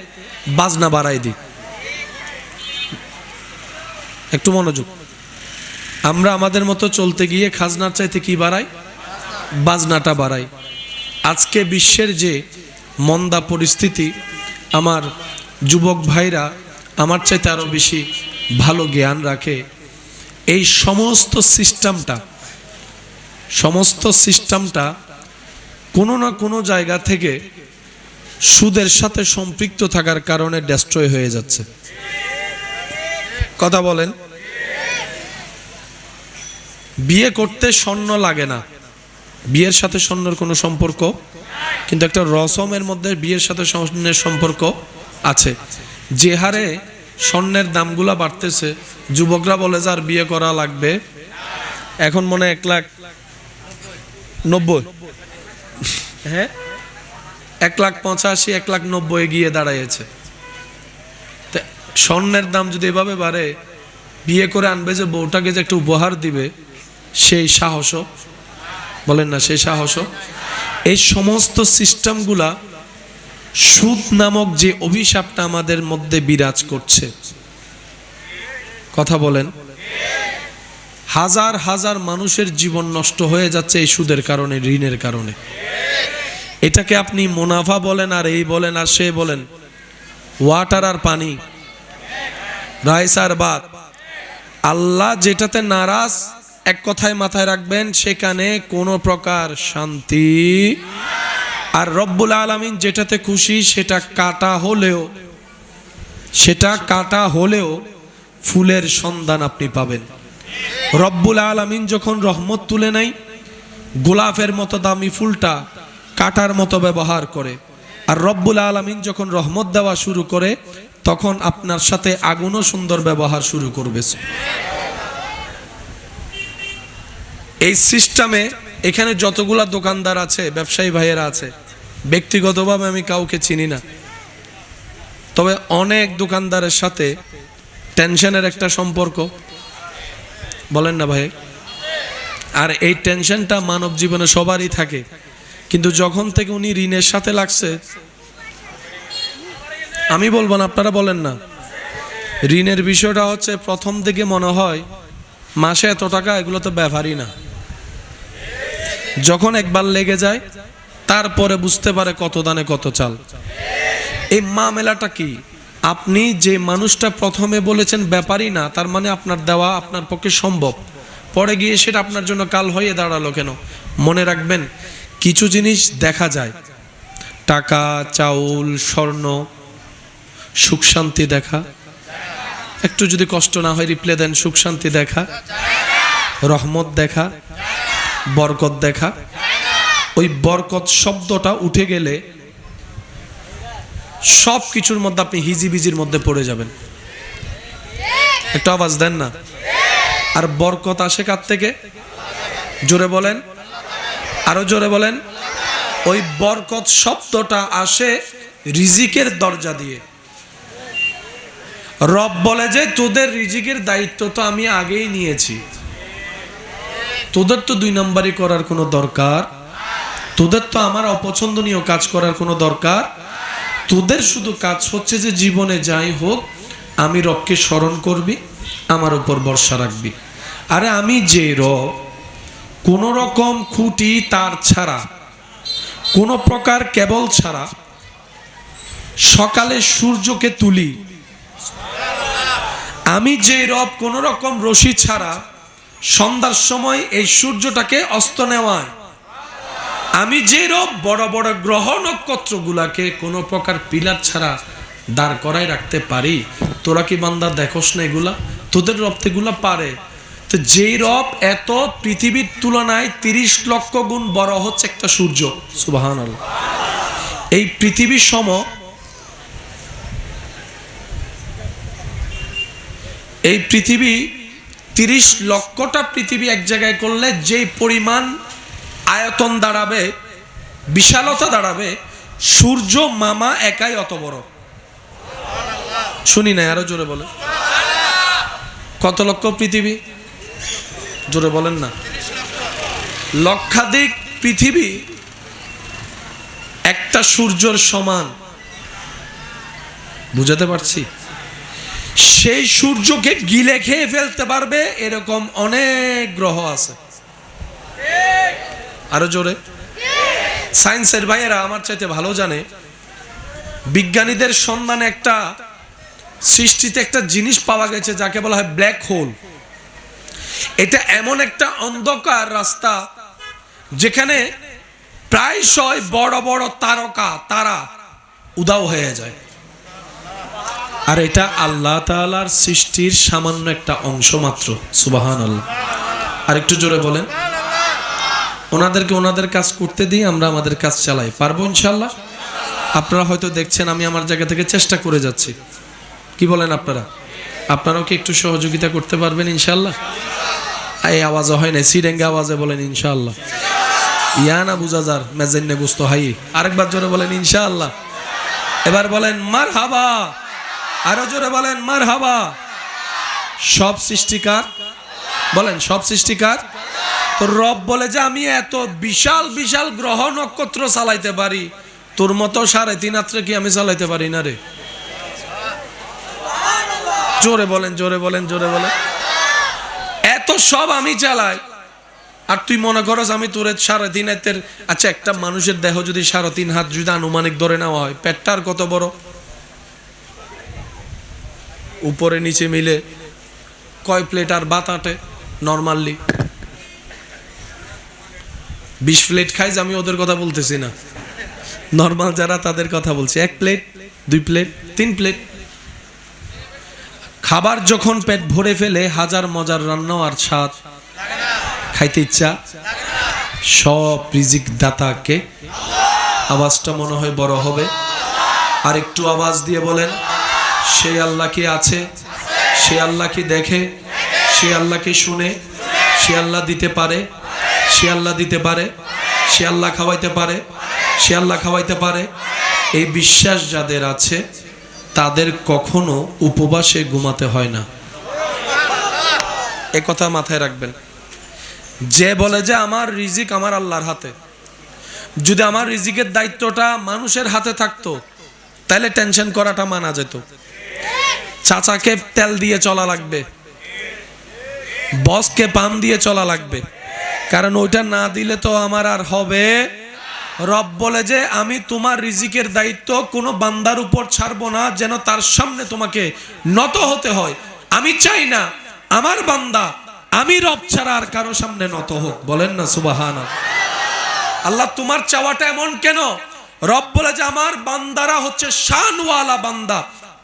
বাজনা বাড়াই দিই। একটু মনোযোগ। আমরা আমাদের মতো চলতে গিয়ে খাজনার চাইতে কি বাড়াই? বাজনাটা বাড়াই। আজকে বিশ্বের যে মন্দা পরিস্থিতি, আমার যুবক ভাইরা আমার চাইতে আরো বেশি ভালো জ্ঞান রাখে। এই সমস্ত সিস্টেমটা কোনো না কোনো জায়গা থেকে সুদের সাথে সম্পৃক্ত থাকার কারণে ডেস্ট্রয় হয়ে যাচ্ছে। কথা বলেন। বিয়ে করতে স্বর্ণ লাগে না, বিয়ের সাথে স্বর্ণের কোনো সম্পর্ক, কিন্তু একটা রসমের মধ্যে বিয়ের সাথে স্বর্ণের সম্পর্ক আছে। যে হারে স্বর্ণের দামগুলা বাড়তেছে, যুবকরা বলে যার বিয়ে করা লাগবে, এখন মনে 1,90,000, হ্যাঁ 1,85,000, 1,90,000 গিয়ে দাঁড়াইছে। স্বর্ণের দাম যদি এভাবে বাড়ে, বিয়ে করে আনবে যে বউটাকে যে একটু উপহার দিবে, সেই সাহসও বলেন না, সেই সাহসও। এই সমস্ত সিস্টেমগুলা সুদ নামক যে অভিশাপটা আমাদের মধ্যে বিরাজ করছে, কথা বলেন, হাজার হাজার মানুষের জীবন নষ্ট হয়ে যাচ্ছে এই সুদের কারণে, ঋণের কারণে। এটাকে আপনি মুনাফা বলেন আর এই বলেন আর সে বলেন, ওয়াটার আর পানি, রাইস আর ভাত। আল্লাহ যেটাতে নারাজ, এক কথায় মাথায় রাখবেন, সেখানে কোনো প্রকার শান্তি। আর রব্বুল আলামিন যেটাতে খুশি, সেটা কাটা হলেও ফুলের সন্ধান আপনি পাবেন। রব্বুল আলামিন যখন রহমত তুলে নেয়, গোলাপের মতো দামি ফুলটা কাটার মতো ব্যবহার করে। আর রব্বুল আলামিন যখন রহমত দেওয়া শুরু করে, তখন আপনার সাথে আগুনও সুন্দর ব্যবহার শুরু করবে। এই সিস্টেমে এখানে যতগুলা দোকানদার আছে, ব্যবসায়ী ভাইয়েরা আছে, ব্যক্তিগতভাবে আমি কাউকে চিনি না, তবে অনেক দোকানদারের সাথে টেনশনের একটা সম্পর্ক, বলেন না ভাই? আর এই টেনশনটা মানব জীবনে সবারই থাকে, কিন্তু যখন থেকে উনি ঋণের সাথে লাগছে, আমি বলবো না, আপনারা বলেন না, ঋণের বিষয়টা হচ্ছে প্রথম দিকে মনে হয় মাসে এত টাকা, এগুলো তো ব্যাপারই না। যখন একবার লেগে যায় তারপরে বুঝতে পারে কত দানে কত চাল। এই মামলাটা কি? আপনি যে মানুষটা প্রথমে বলেছেন ব্যাপারই না, তার মানে আপনার দেওয়া আপনার পক্ষে সম্ভব, পরে গিয়ে সেটা আপনার জন্য কাল হয়ে দাঁড়ালো কেন? মনে রাখবেন, কিছু জিনিস দেখা যায়, টাকা, চাউল, স্বর্ণ, সুখ শান্তি দেখা, একটু যদি কষ্ট না হয় রিপ্লে দেন, সুখ শান্তি দেখা, রহমত দেখা, বরকত দেখা। ওই বরকত শব্দটা উঠে গেলে সব কিছুর মধ্যে আপনি হিজিবিজির মধ্যে পড়ে যাবেন। একটু আওয়াজ দেন না। আর বরকত আসে কার থেকে? জোরে বলেন, আরো জোরে বলেন। ওই বরকত শব্দটা আসে রিজিকের দরজা দিয়ে। রব বলে যে তোদের রিজিকের দায়িত্ব তো আমি আগেই নিয়েছি, তোদের তো 2 নম্বরই করার কোনো দরকার, তোদের তো আমার অপছন্দনীয় কাজ করার কোনো দরকার, তোদের শুধু কাজ হচ্ছে যে জীবনে যাই হোক আমি রবকে স্মরণ করবি, আমার উপর ভরসা রাখবি। আরে আমি যে রব, কোন রকম খুঁটি তার ছাড়া, কোন প্রকার কেবল ছাড়া সকালে সূর্যকে তুলি, আমি যে রব কোন রকম রশি ছাড়া সন্ধ্যার সময় এই সূর্যটাকে অস্ত নেওয়ায়, আমি যে রব বড় বড় গ্রহ নক্ষত্র গুলাকে কোন প্রকার পিলার ছাড়া দাঁড় করায় রাখতে পারি। তোরা কি বান্দা দেখোস না এগুলা? তোদের রব এগুলা পারে। তো যেই রব এত পৃথিবীর তুলনায় 30 লক্ষ গুণ বড় হচ্ছে একটা সূর্য, সুবহানাল্লাহ। এই পৃথিবীর সম, এই পৃথিবী 30 লক্ষটা পৃথিবী এক জায়গায় করলে যে পরিমাণ আয়তন দাঁড়াবে, বিশালতা দাঁড়াবে, সূর্য মামা একাই অত বড়। শুনি না, আরো জোরে বলেন। কত লক্ষ পৃথিবী? জোরে বলেন না। লক্ষাধিক পৃথিবী একটা সূর্যের সমান, বুঝাতে পারছি? সেই সূর্যকে গিলে খেয়ে ফেলতে পারবে এরকম অনেক গ্রহ আছে। আরো জোরে। সায়েন্সের ভাইয়েরা আমার চাইতে ভালো জানে, বিজ্ঞানীদের সন্ধানে একটা সৃষ্টিতে একটা জিনিস পাওয়া গেছে যাকে বলা হয় ব্ল্যাক হোল। এটা এমন একটা অন্ধকার রাস্তা যেখানে প্রায়শই বড় বড় তারকা, তারা উধাও হয়ে যায়। আর এটা আল্লাহ তাআলার সৃষ্টির সামান্য একটা অংশ মাত্র, সুবহানাল্লাহ। আর একটু জোরে বলেন। ওনাদেরকে ওনাদের কাজ করতে দিই, আমরা আমাদের কাজ চালাই, পারবো ইনশাআল্লাহ। আপনারা হয়তো দেখছেন আমি আমার জায়গা থেকে চেষ্টা করে যাচ্ছি, কি বলেন আপনারা? আপনারাও কি একটু সহযোগিতা করতে পারবেন ইনশাআল্লাহ? এই আওয়াজও হয় না, সিরেঙ্গা আওয়াজে বলেন ইনশাআল্লাহ। ইয়ানা বুঝাজার মেজেন্নে গুস্ত হাই, আরেকবার জোরে বলেন ইনশাআল্লাহ। এবার বলেন মারহাবা, আরো জোরে বলেন মারহাবা। সব সৃষ্টিকার, বলেন সব সৃষ্টিকার। তো রব বলে যে আমি এত বিশাল বিশাল গ্রহ নক্ষত্র চালাইতে পারি, তোর মতো 3.5 হাতে কি আমি চালাইতে পারি না রে? জোরে বলেন, জোরে বলেন, জোরে বলেন। এত সব আমি চালাই, আর তুই মনে করস আমি তোর 3.5 হাতের? আচ্ছা, একটা মানুষের দেহ যদি 3.5 হাত যদি আনুমানিক ধরে নেওয়া হয়, পেটটা আর কত বড়? উপরে নিচে মিলে কয় প্লেট আর ভাত আটে নরমালি? 20 প্লেট খাইজ, আমি ওদের কথা বলতেছি না, নরমাল যারা তাদের কথা বলছি। 1 প্লেট, 2 প্লেট, 3 প্লেট খাবার যখন পেট ভরে ফেলে, হাজার মজার রান্না আর স্বাদ খাইতে ইচ্ছা। সব রিজিক দাতাকে। আওয়াজটা মনে হয় বড় হবে, আর একটু আওয়াজ দিয়ে বলেন, সে আল্লাহ কি আছে? সে আল্লাহ কি দেখে? সে আল্লাহ কি শুনে? সে আল্লাহ দিতে পারে, সে আল্লাহ দিতে পারে, সে আল্লাহ খাওয়াইতে পারে, সে আল্লাহ খাওয়াইতে পারে। এই বিশ্বাস যাদের আছে তাদের কখনো উপবাসে ঘুমাতে হয় না। এই কথা মাথায় রাখবেন। যে বলে যে আমার রিজিক আমার আল্লাহর হাতে, যদি আমার রিজিকের দায়িত্বটা মানুষের হাতে থাকতো তাহলে টেনশন করাটা মানা যেত। চাচাকে তেল দিয়ে চলা লাগবে, বসকে পাম দিয়ে চলা লাগবে, কারণ ওইটা না দিলে তো আমার আর হবে। রব বলে যে আমি তোমার রিজিকের দায়িত্ব কোনো বান্দার উপর ছাড়বো না যেন তার সামনে তোমাকে নত হতে হয়। আমি চাই না আমার বান্দা আমি রব ছাড়া আর কারো সামনে নত হোক। বলেন না সুবহানাল্লাহ। আল্লাহ তোমার চাওয়াটা এমন কেন? রব বলে যে আমার বান্দারা হচ্ছে শানওয়ালা বান্দা,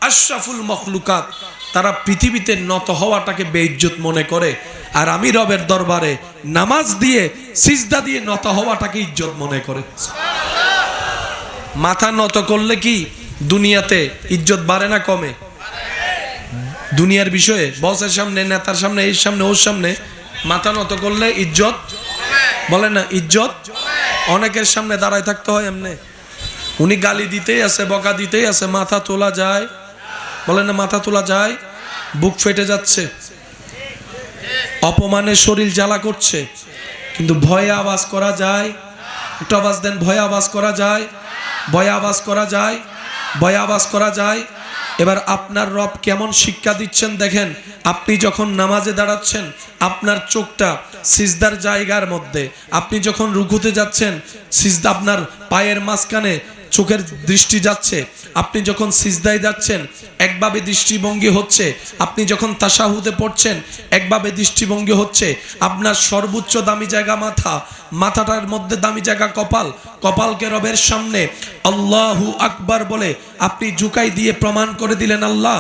আশরাফুল মখলুকাত। তারা পৃথিবীতে নত হওয়াটাকে বেইজ্জত মনে করে, আর আমি রবের দরবারে নামাজ দিয়ে সিজদা দিয়ে নত হওয়াটাকে ইজ্জত মনে করে। মাথা নত করলে কি দুনিয়াতে ইজ্জত বাড়ে না কমে? দুনিয়ার বিষয়ে বসের সামনে, নেতার সামনে, এর সামনে, ওর সামনে মাথা নত করলে ইজ্জত, বলে না ইজ্জত। অনেকের সামনে দাঁড়ায় থাকতে হয় এমনি, উনি গালি দিতেই আছে, বকা দিতেই আছে, মাথা তোলা যায়? বলে না মাথা তোলা যায়? বুক ফেটে যাচ্ছে, অপমানে শরীর জ্বালা করছে, কিন্তু ভয়ে আওয়াজ করা যায়? একটু আওয়াজ দেন, ভয়ে আওয়াজ করা যায়? ভয়ে আওয়াজ করা যায়? ভয়ে আওয়াজ করা যায়? এবার আপনার রব কেমন শিক্ষা দিচ্ছেন দেখেন। আপনি যখন নামাজে দাঁড়াচ্ছেন আপনার চোখটা সিজদার জায়গার মধ্যে, আপনি যখন রুকুতে যাচ্ছেন সিজদা আপনার পায়ের মাঝখানে চোখের দৃষ্টি যাচ্ছে, আপনি যখন সিজদায় যাচ্ছেন একভাবে দৃষ্টিভঙ্গি হচ্ছে, আপনি যখন তাশাহুদে পড়ছেন একভাবে দৃষ্টিভঙ্গি হচ্ছে। আপনার সর্বোচ্চ দামি জায়গা মাথা, মাথাটার মধ্যে দামি জায়গা কপাল, কপালকে রবের সামনে আল্লাহু আকবার বলে আপনি ঝুঁকাই দিয়ে প্রমাণ করে দিলেন আল্লাহ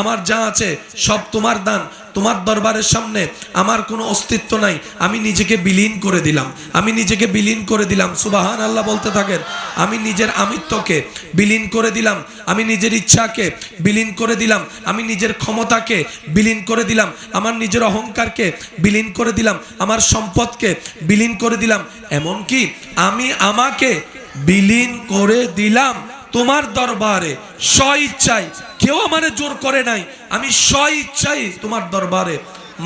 আমার যা আছে সব তোমার দান, তোমার দরবারের সামনে আমার কোনো অস্তিত্ব নাই, আমি নিজেকে বিলীন করে দিলাম, আমি নিজেকে বিলীন করে দিলাম। সুবহানাল্লাহ বলতে থাকেন। আমি নিজের আমিত্বকে বিলীন করে দিলাম, আমি নিজের ইচ্ছাকে বিলীন করে দিলাম, আমি নিজের ক্ষমতাকে বিলীন করে দিলাম, আমার নিজের অহংকারকে বিলীন করে দিলাম, আমার সম্পদকে বিলীন করে দিলাম, এমনকি আমি আমাকে বিলীন করে দিলাম তোমার দরবারে স্ব ইচ্ছায়। কেউ আমারে জোর করে নাই, আমি স্ব ইচ্ছায় তোমার দরবারে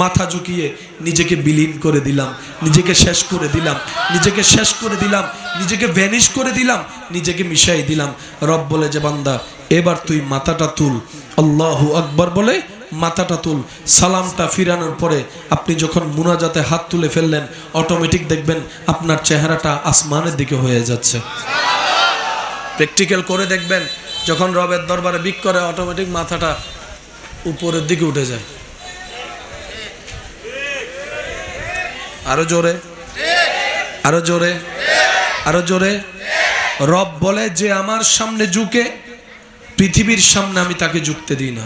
মাথা ঝুঁকিয়ে নিজেকে বিলীন করে দিলাম, নিজেকে শেষ করে দিলাম, নিজেকে শেষ করে দিলাম, নিজেকে ভ্যানিশ করে দিলাম, নিজেকে মিশাই দিলাম। রব বলে যে বান্দা এবার তুই মাথাটা তুল, আল্লাহু আকবার বলে মাথাটা তুল। সালামটা ফিরানোর পরে আপনি যখন মুনাজাতে হাত তুলে ফেললেন অটোমেটিক দেখবেন আপনার চেহারাটা আসমানের দিকে হয়ে যাচ্ছে। প্র্যাকটিক্যাল করে দেখবেন, যখন রবের দরবারে বিক করে অটোমেটিক মাথাটা উপরের দিকে উঠে যায়। আরো জোরে, আরো জোরে, আরো জোরে। রব বলে যে আমার সামনে ঝুঁকে পৃথিবীর সামনে আমি তাকে ঝুঁকতে দিই না।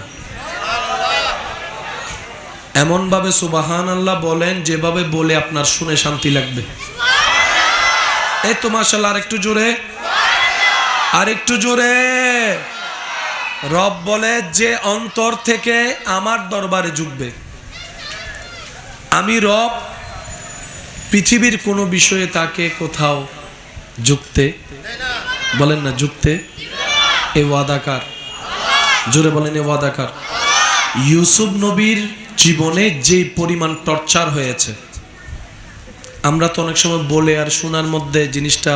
এমন ভাবে সুবহানাল্লাহ বলেন যেভাবে বলে আপনার শুনে শান্তি লাগবে। এই তো মাশাআল্লাহ, আরেকটু জোরে, আরেকটু জোরে। রব বলে যে অন্তর থেকে আমার দরবারে ঝুঁকবে, আমি রব পৃথিবীর কোনো বিষয়ে তাকে কোথাও ঝুঁকতে, বলেন না ঝুঁকতে, এ ওয়াদাকার, জোরে বলেন এ ওয়াদাকার। ইউসুফ নবীর জীবনে যে পরিমাণ টর্চার হয়েছে, আমরা তো অনেক সময় বলে আর শোনার মধ্যে জিনিসটা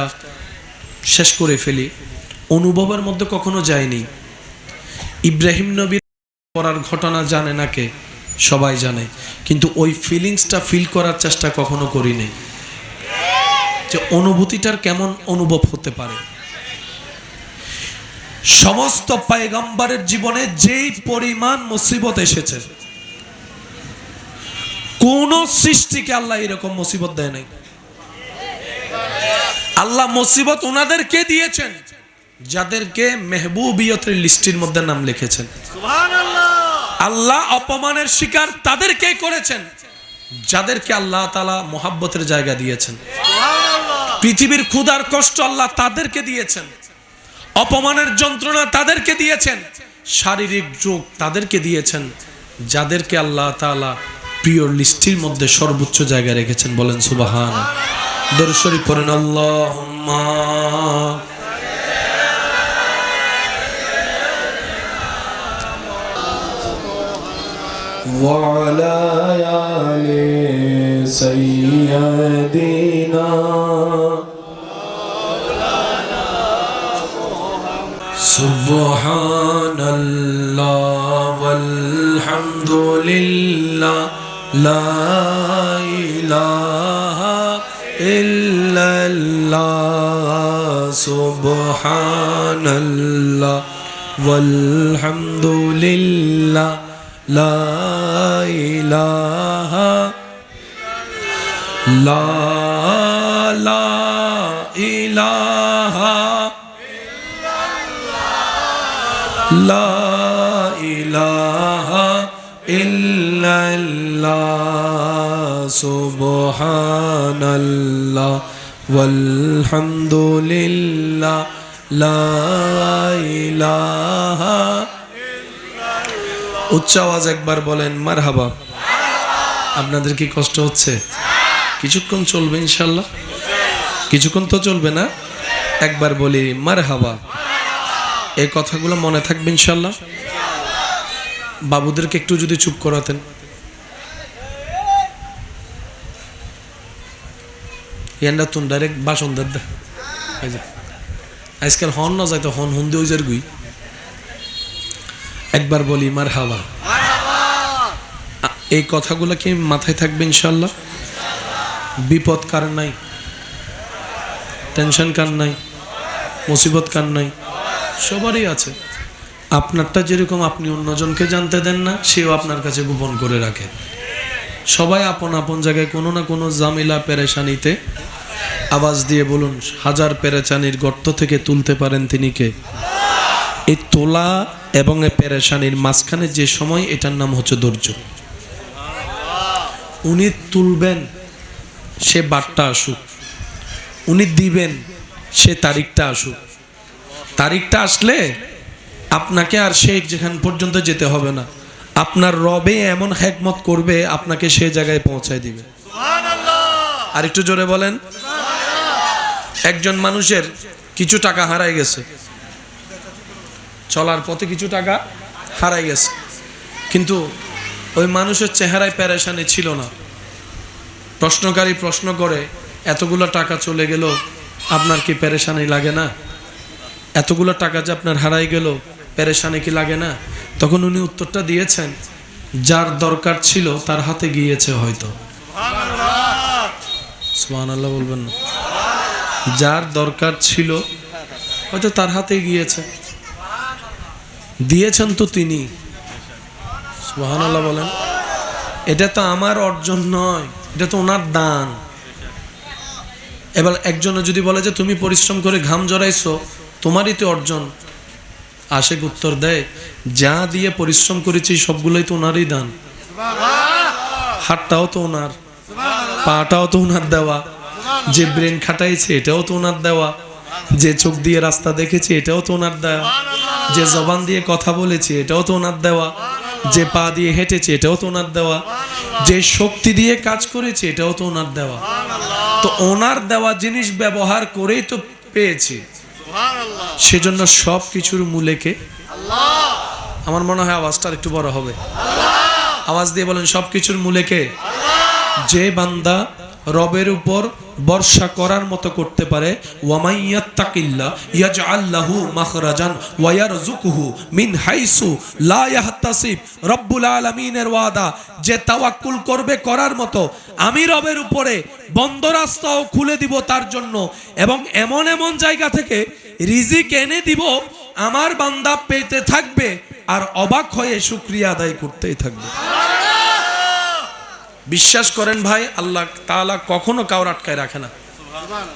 শেষ করে ফেলি, অনুভবের মধ্যে কখনো যায়নি। ইব্রাহিম নবীর পড়ার ঘটনা জানে না কে? সবাই জানে, কিন্তু ওই ফিলিংসটা ফিল করার চেষ্টা কখনো করিনি, যে অনুভূতিটার কেমন অনুভব হতে পারে। সমস্ত পয়গম্বরের জীবনে যেই পরিমাণ মুসিবত এসেছে, কোন সৃষ্টিকে আল্লাহ এরকম মুসিবত দেয় নাই। আল্লাহ মুসিবত ওনাদেরকে দিয়েছেন যাদেরকে মেহবুবিয়তের লিস্টের মধ্যে নাম লিখেছেন। সুবহানাল্লাহ। আল্লাহ অপমানের শিকার তাদেরকে করেছেন যাদেরকে আল্লাহ তাআলা মোহাব্বতের জায়গা দিয়েছেন। সুবহানাল্লাহ। পৃথিবীর ক্ষুধার কষ্ট আল্লাহ তাদেরকে দিয়েছেন, অপমানের যন্ত্রণা তাদেরকে দিয়েছেন, শারীরিক রোগ তাদেরকে দিয়েছেন যাদেরকে আল্লাহ তাআলা প্রিয় লিস্টের মধ্যে সর্বোচ্চ জায়গায় রেখেছেন। বলেন সুবহান। দরুদ শরীফ পড়েন আল্লাহুম্মা ওয়া আলা আলি সাইয়্যিদিনা সুবহানাল্লাহ ওয়ালহামদুলিল্লাহ লা ইলাহা ইল্লাল্লাহ সুবহানাল্লাহ ওয়ালহামদুলিল্লাহ লা ইলাহা লা ইলাহা লা ইলাহা ইল্লাল্লাহ সুবহানাল্লাহ ওয়ালহামদুলিল্লাহ লা ইলাহা। উচ্চ আওয়াজ একবার বলেন মারহাবা। আপনাদের কি কষ্ট হচ্ছে? কিছুক্ষণ চলবে ইনশাল্লাহ? কিছুক্ষণ তো চলবে না? একবার বলি মারহাবা। এই কথাগুলো মনে থাকবে ইনশাল্লাহ। বাবুদেরকে একটু যদি চুপ করাতেন। ইয়ান্ডা তুন ডাইরেক্ট বাসন দে আজকাল হন না যাইতো হন হুন্দি ওইজার গুই। একবার বলি মারহাবা। এই কথাগুলো কি মাথায় থাকবে ইনশাল্লাহ? বিপদ কার নাই, টেনশন কার নাই, মুসিবত কার নাই? সবারই আছে। আপনারটা যেরকম আপনি অন্যজনকে জানতে দেন না, সেও আপনার কাছে গোপন করে রাখে। সবাই আপন আপন জায়গায় কোনো না কোনো জামিলা পেরেশানিতে। আওয়াজ দিয়ে বলুন, হাজার পেরেশানির গর্ত থেকে তুলতে পারেন তিনি কে? এই তোলা এবং এই পেরেশানির মাঝখানে যে সময়, এটার নাম হচ্ছে ধৈর্য। উনি তুলবেন, সে বারটা আসুক। উনি দিবেন, সে তারিখটা আসুক। তারিখটা আসলে আপনাকে আর সে যেখান পর্যন্ত যেতে হবে না। আপনার রবে এমন হিকমত করবে, আপনাকে সে জায়গায় পৌঁছায় দিবে। আর একটু জোরে বলেন। একজন মানুষের কিছু টাকা হারাই গেছে, চলার পথে কিছু টাকা হারাই গেছে, কিন্তু ওই মানুষের চেহারায় পেরেশানি ছিল না। প্রশ্নকারী প্রশ্ন করে, এতগুলো টাকা চলে গেল, আপনার কি পেরেশানি লাগে না? এতগুলো টাকা যে আপনার হারাই গেল, পেরেশানি কি লাগে না? তখন উনি উত্তরটা দিয়েছেন, যার দরকার ছিল তার হাতে গিয়েছে হয়তো। সুবহানাল্লাহ বলবেন না? যার দরকার ছিল হয়তো তার হাতে গিয়েছে। দিয়েছেন তো তিনি। সুবহানাল্লাহ বলেন। এটা তো আমার অর্জন নয়, এটা তো ওনার দান। এবার একজন যদি বলে যে তুমি পরিশ্রম করে ঘাম জড়াইছো, তোমারই তো অর্জন, আশেক উত্তর দেয়, যা দিয়ে পরিশ্রম করেছি সবগুলোই তো ওনারই দান। হাতটাও তো ওনার, পাটাও তো ওনার দেওয়া, যে ব্রেন খাটাইছে এটাও তো ওনার দেওয়া, যে চোখ দিয়ে রাস্তা দেখেছি এটাও তো ওনার দেওয়া, যে জবান দিয়ে কথা বলেছি এটাও তো ওনার দেওয়া, যে পা দিয়ে হেঁটেছে এটাও তো ওনার দেওয়া, যে শক্তি দিয়ে কাজ করেছে এটাও তো ওনার দেওয়া। তো ওনার দেওয়া জিনিস ব্যবহার করেই তো পেয়েছি। সেজন্য সব কিছুর মূলে কে? আমার মনে হয় আওয়াজটা একটু বড় হবে। আওয়াজ দিয়ে বলেন, সব কিছুর মূলে কে? যে বান্দা রবের উপর ভরসা করার মতো করতে পারে, ওয়ামাইয়াত্তাকিল্লাহ ইয়াজআল লাহু মাখরাজান ওয়া ইয়ারযুকুহু মিন হাইসু লা ইয়াহতাসিব। রব্বুল আলামিনের ওয়াদা, যে তাওয়াক্কুল করবে করার মতো, আমি রবের উপরে বন্ধ রাস্তাও খুলে দিব তার জন্য, এবং এমন এমন জায়গা থেকে রিজিক এনে দিব, আমার বান্দা পেতে থাকবে আর অবাক হয়ে শুকরিয়া আদায় করতেই থাকবে। বিশ্বাস করেন ভাই, আল্লাহ তাআলা কখনো কাউর আটকায় রাখে না।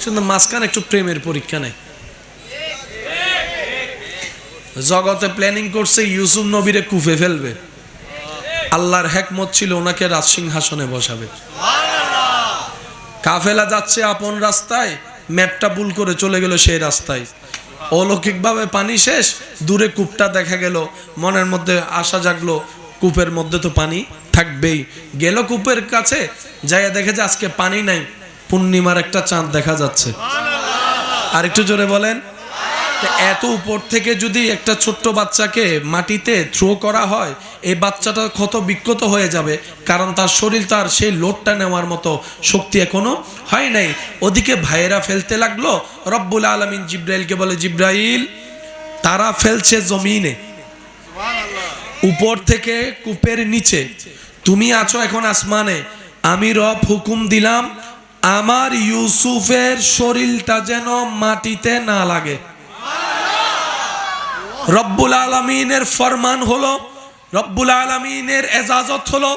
শুধু মাঝখানে একটু প্রেমের পরীক্ষা নেই। জগতে প্ল্যানিং করছে ইউসুফ নবীরে কুফে ফেলবে, আল্লাহর হিকমত ছিল ওনাকে রাজসিংহাসনে বসাবে। কাফেলা যাচ্ছে আপন রাস্তায়, ম্যাপটা ভুল করে চলে গেল সেই রাস্তায়। অলৌকিকভাবে পানি শেষ, দূরে কূপটা দেখা গেল, মনের মধ্যে আশা জাগলো, কূপের মধ্যে তো পানি থাকবেই। গেল কূপের কাছে, যাইয়া দেখে যে আজকে পানি নাই, পূর্ণিমার একটা চাঁদ দেখা যাচ্ছে। আর একটু জোরে বলেন। এত উপর থেকে যদি একটা ছোট্ট বাচ্চাকে মাটিতে থ্রো করা হয়, এই বাচ্চাটা ক্ষত বিক্ষত হয়ে যাবে, কারণ তার শরীর তার সেই লোডটা নেওয়ার মতো শক্তি এখনো হয় নাই। ওদিকে ভাইয়েরা ফেলতে লাগলো, রব্বুল আলামিন জিব্রাইলকে বলে, জিব্রাইল তারা ফেলছে জমিনে, উপর থেকে কূপের নিচে, তুমি আছো এখন আসমানে, আমি রব হুকুম দিলাম আমার ইউসুফের শরীরটা যেন মাটিতে না লাগে। রব্বুল আলামিনের ফরমান হলো, রব্বুল আলামিনের এজাজত হলো,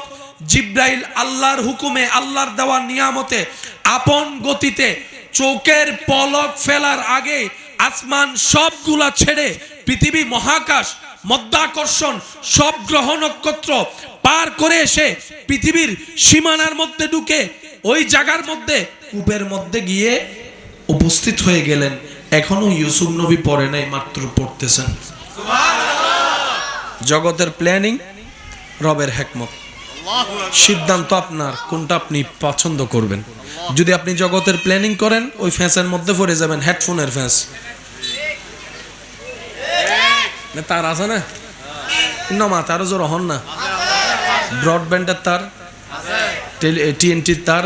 জিব্রাইল আল্লাহর হুকুমে, আল্লাহর দেওয়া নিয়ামতে আপন গতিতে চোখের পলক ফেলার আগে আসমান সবগুলা ছেড়ে পৃথিবী, মহাকাশ, মধ্যাকর্ষণ, সব গ্রহ নক্ষত্র পার করে এসে পৃথিবীর সীমানার মধ্যে ঢুকে ওই জায়গার মধ্যে কূপের মধ্যে গিয়ে উপস্থিত হয়ে গেলেন। এখনো ইউসুফ নবী পড়ে নাই, মাত্র পড়তেছেন। জগতের প্ল্যানিং, রবের হিকমত, সিদ্ধান্ত আপনার, কোনটা আপনি পছন্দ করবেন। যদি আপনি জগতের প্ল্যানিং করেন, ওই ফ্যাঁসের মধ্যে পড়ে যাবেন, হেডফোনের ফ্যাঁস। তার আছে না, তারও জোর হন না, ব্রডব্যান্ডের তার, টিএনটির তার,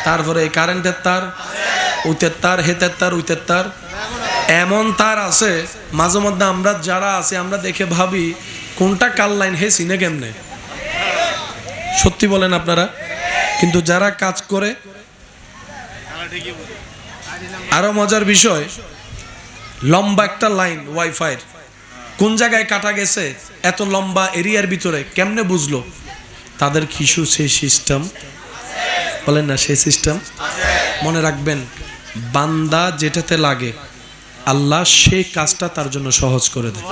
তারপরে কারেন্টের তার, উইতের তার, হেতের তার, উইতের তার, এমন তার আছে মাঝে মধ্যে আমরা যারা আছে আমরা দেখে ভাবি কোনটা কার লাইন, হে সিনে কেমনে। সত্যি বলেন আপনারা, কিন্তু যারা কাজ করে। আরো মজার বিষয়, লম্বা একটা লাইন ওয়াইফাইয়ের কোন জায়গায় কাটা গেছে, এত লম্বা এরিয়ার ভিতরে কেমনে বুঝলো? তাদের কিছু সেই সিস্টেম, বলেন না, সেই সিস্টেম। মনে রাখবেন, বান্দা যেটাতে লাগে আল্লাহ সেই কাজটা তার জন্য সহজ করে দেয়।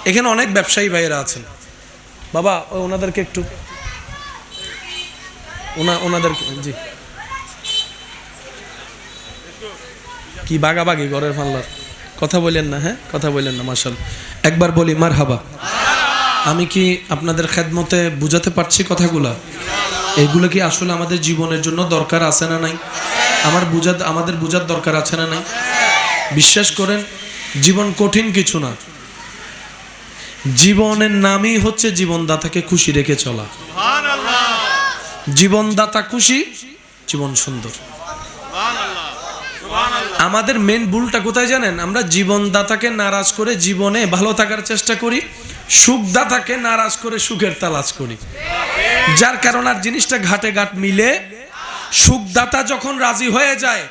এখানে অনেক ব্যবসায়ী ভাইয়েরা আছেন, বাবা ওনাদেরকে একটু, ওনাদেরকে, জি, কি বাগাবাগি ঘরের ফাল্লার কথা বলেন না, হ্যাঁ কথা বলেন না, মাশাআল্লাহ। একবার বলি মারহাবা। আমি কি আপনাদের খেদমতে বুঝাতে পারছি কথাগুলা? এগুলো কি আসলে আমাদের জীবনের জন্য দরকার আছে না নাই? আমাদের বুঝার দরকার আছে না নাই? বিশ্বাস করেন, জীবন কঠিন কিছু না। জীবনের নামই হচ্ছে জীবনদাতাকে খুশি রেখে চলা। জীবনদাতা খুশি, জীবন সুন্দর। আমাদের মেন ভুলটা কোথায় জানেন? আমরা জীবনদাতাকে নারাজ করে জীবনে ভালো থাকার চেষ্টা করি, সুখদাতাকে নারাজ করে সুখের তালাশ করি, যার কারণে আর জিনিসটা ঘাটে ঘাট মিলে। সুখদাতা যখন রাজি হয়ে যায়,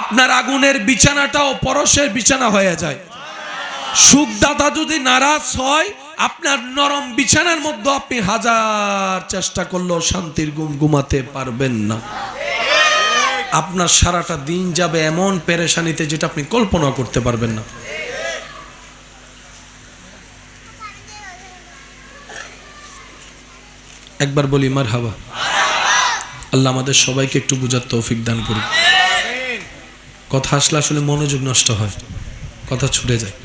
আপনার আগুনের বিছানাটাও পরশের বিছানা হয়ে যায়। সুখদাতা যদি নারাজ হয়, আপনার নরম বিছানার মধ্যে আপনি হাজার চেষ্টা করলেও শান্তির ঘুম ঘুমাতে পারবেন না। আপনার সারাটা দিন যাবে এমন পেরেশানিতে যেটা আপনি কল্পনা করতে পারবেন না। একবার বলি মারহাবা। আল্লাহ আমাদের সবাইকে একটু বুঝার তৌফিক দান করুন। কথা আসলে আসলে মনোযোগ নষ্ট হয়, কথা ছুটে যায়।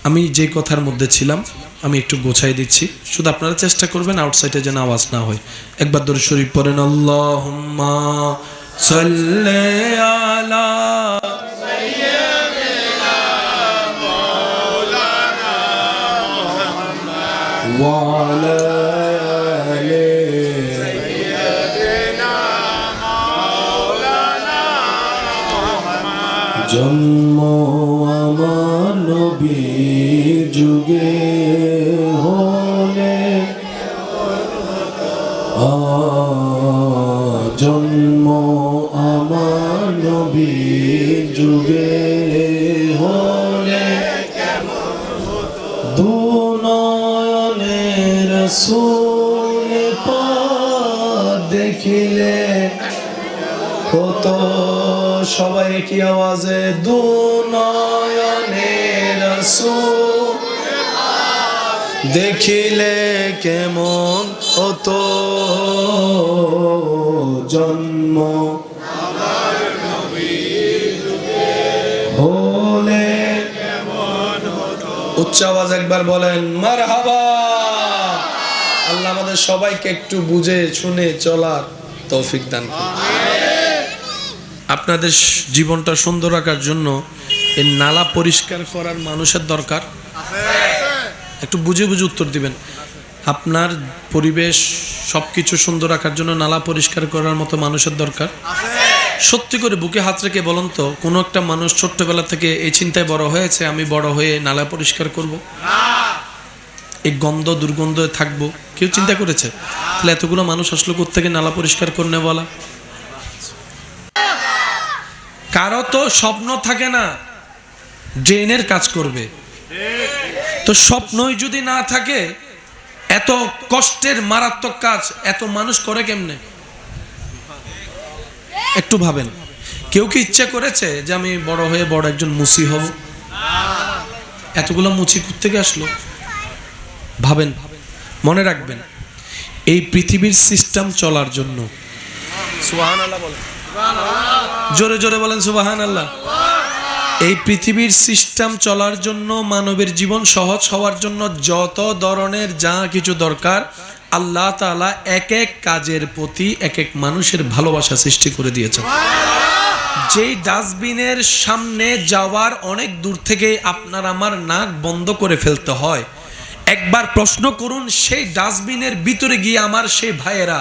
আমি যে কথার মধ্যে ছিলাম আমি একটু গোছাই দিচ্ছি, শুধু আপনারা চেষ্টা করবেন আউটসাইডে যেন আওয়াজ না হয়। একবার দরুদ শরীফ পড়েন, আল্লাহুম্মা সাল্লি আলা সাইয়্যিদিনা মাওলানা মুহাম্মদ ওয়া আলা আলি সাইয়্যিদিনা মাওলানা মুহাম্মদ। জন্ম আমার নবীর যুগে হলে, জন্ম আমার নবীর যুগে হলে, দু নয়নে রাসূল পাক দেখিলে, কত সবাই কি আওয়াজে, দু নয়নে রাসূল দেখিলে কেমন হতো, জন্ম আমার নবীর যুগে হলে কেমন হতো। উচ্চ আওয়াজ একবার বলেন মারহাবা। আমাদের সবাইকে একটু বুঝে শুনে চলার তৌফিক দান করুন। আপনাদের জীবনটা সুন্দর রাখার জন্য এই নালা পরিষ্কার করার মানুষের দরকার। একটু বুঝে বুঝে উত্তর দিবেন। আপনার পরিবেশ সবকিছু সুন্দর রাখার জন্য নালা পরিষ্কার করার মতো মানুষের দরকার। সত্যি করে বুকে হাত রেখে বলুন তো, কোনো একটা মানুষ ছোট্টবেলা থেকে এই চিন্তায় বড় হয়েছে আমি বড় হয়ে নালা পরিষ্কার করব, এই গন্ধ দুর্গন্ধ থাকবো? কেউ চিন্তা করেছে? তাহলে এতগুলো মানুষ আসলো কোত্থেকে নালা পরিষ্কার করনে বলা? কারো তো স্বপ্ন থাকে না ড্রেনের কাজ করবে, তো স্বপ্নই যদি না থাকে এত কষ্টের মারাত্মক কাজ এত মানুষ করে কেমনে? একটু ভাবেন। কেউ কি ইচ্ছা করেছে যে আমি বড় হয়ে বড় একজন মুসি হব? এতগুলো মুচি কোত্থেকে আসলো? ভাবেন, মনে রাখবেন, এই পৃথিবীর সিস্টেম চলার জন্য, সুবহানাল্লাহ বলেন, জোরে জোরে বলেন সুবহানাল্লাহ। এই পৃথিবীর সিস্টেম চলার জন্য, মানবের জীবন সহজ হওয়ার জন্য যত ধরনের যা কিছু দরকার, আল্লাহ তাআলা এক এক কাজের প্রতি এক এক মানুষের ভালোবাসা সৃষ্টি করে দিয়েছেন। যেই ডাস্টবিনের সামনে যাওয়ার অনেক দূর থেকে আপনার আমার নাক বন্ধ করে ফেলতে হয়, একবার প্রশ্ন করুন সেই ডাস্টবিনের ভিতরে গিয়ে আমার সেই ভাইয়েরা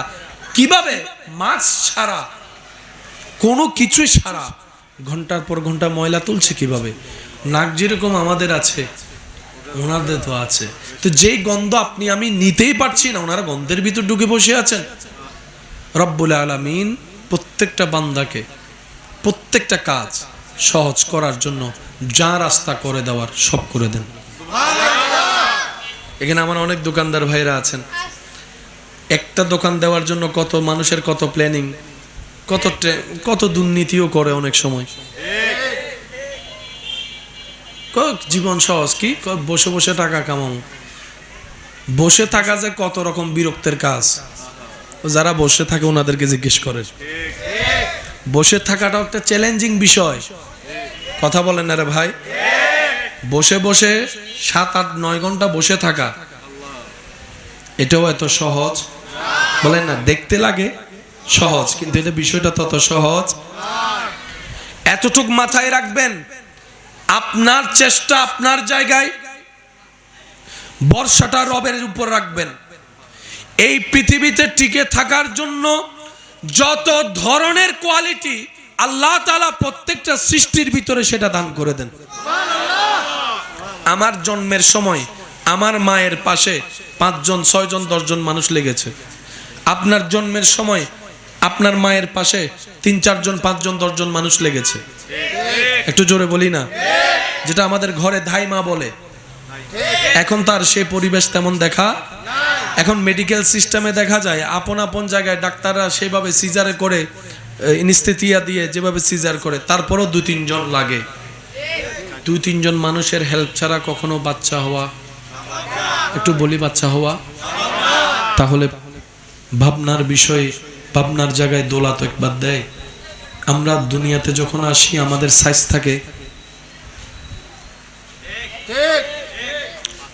কিভাবে মাস্ক ছাড়া, কোনো কিছুই ছাড়া ঘন্টার পর ঘন্টা ময়লা তুলছে কিভাবে? নাক যেরকম আমাদের আছে ওনাদের তো আছে। তো যেই গন্ধ আপনি আমি নিতেই পারছি না, ওনারা গন্ধের ভিতর ঢুকে বসে আছেন। রব্বুল আলামিন প্রত্যেকটা বান্দাকে প্রত্যেকটা কাজ সহজ করার জন্য যা রাস্তা করে দেওয়ার সব করে দেন। এখানে আমার অনেক দোকানদার ভাইরা আছেন, একটা দোকান দেওয়ার জন্য কত মানুষের কত প্ল্যানিং, কত দুর্নীতিও করে অনেক সময়। জীবন সহজ কি, বসে বসে টাকা কামাও। বসে থাকা যে কত রকম বিরক্তের কাজ, যারা বসে থাকে ওনাদেরকে জিজ্ঞেস করে। বসে থাকাটাও একটা চ্যালেঞ্জিং বিষয়, কথা বলেন না রে ভাই? বসে বসে 7-8-9 ঘন্টা বসে থাকা, এটাও এত সহজ বলেন না? দেখতে লাগে সহজ, কিন্তু এটা বিষয়টা তত সহজ। এতটুক মাথায় রাখবেন, আপনার চেষ্টা আপনার জায়গায়, ভরসাটা রবের উপর রাখবেন। এই পৃথিবীতে টিকে থাকার জন্য যত ধরনের কোয়ালিটি আল্লাহ তাআলা প্রত্যেকটা সৃষ্টির ভিতরে সেটা দান করে দেন। আমার জন্মের সময় আমার মায়ের পাশে 5 জন 6 জন 10 জন মানুষ লেগেছে। আপনার জন্মের সময় আপনার মায়ের পাশে 3-4 জন 5 জন 10 জন মানুষ লেগেছে। একটু জোরে বলি না? যেটা আমাদের ঘরে ধাই মা বলে। এখন তার সেই পরিবেশ তেমন দেখা, এখন মেডিকেল সিস্টেমে দেখা যায় আপন আপন জায়গায় ডাক্তাররা সেভাবে সিজারে করে, ইনস্থেথিয়া দিয়ে যেভাবে সিজার করে, তারপরও 2-3 জন লাগে। 2-3 জন মানুষের হেল্প ছাড়া কখনো বাচ্চা হওয়া, একটু বলি বাচ্চা হওয়া, তাহলে ভাবনার বিষয়, ভাবনার জায়গায় দোলা তো একবার দেয়। আমরা দুনিয়াতে যখন আসি আমাদের সাইজ থাকে,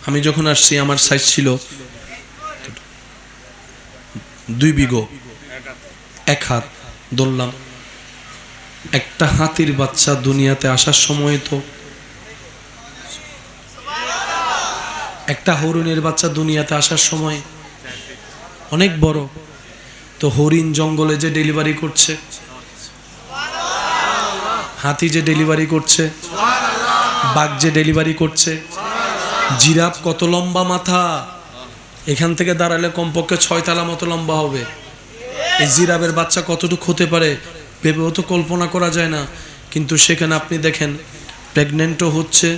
আমি যখন আসছি আমার সাইজ ছিল 2 বিঘো 1 হাত ধরলাম। একটা হাতির বাচ্চা দুনিয়াতে আসার সময় তো, একটা হরিণের বাচ্চা দুনিয়াতে আসার সময় অনেক বড়। তো হরিণ জঙ্গলে যে ডেলিভারি করছে, হাতি যে ডেলিভারি করছে, বাঘ যে ডেলিভারি করছে, জিরাফ কত লম্বা মাথা, এখান থেকে দাঁড়ালে কমপক্ষে 6 তলা মতো লম্বা হবে। এই জিরাফের বাচ্চা কতটুকু হতে পারে ভেবেও তো কল্পনা করা যায় না। কিন্তু সেখানে আপনি দেখেন প্রেগনেন্টও হচ্ছে,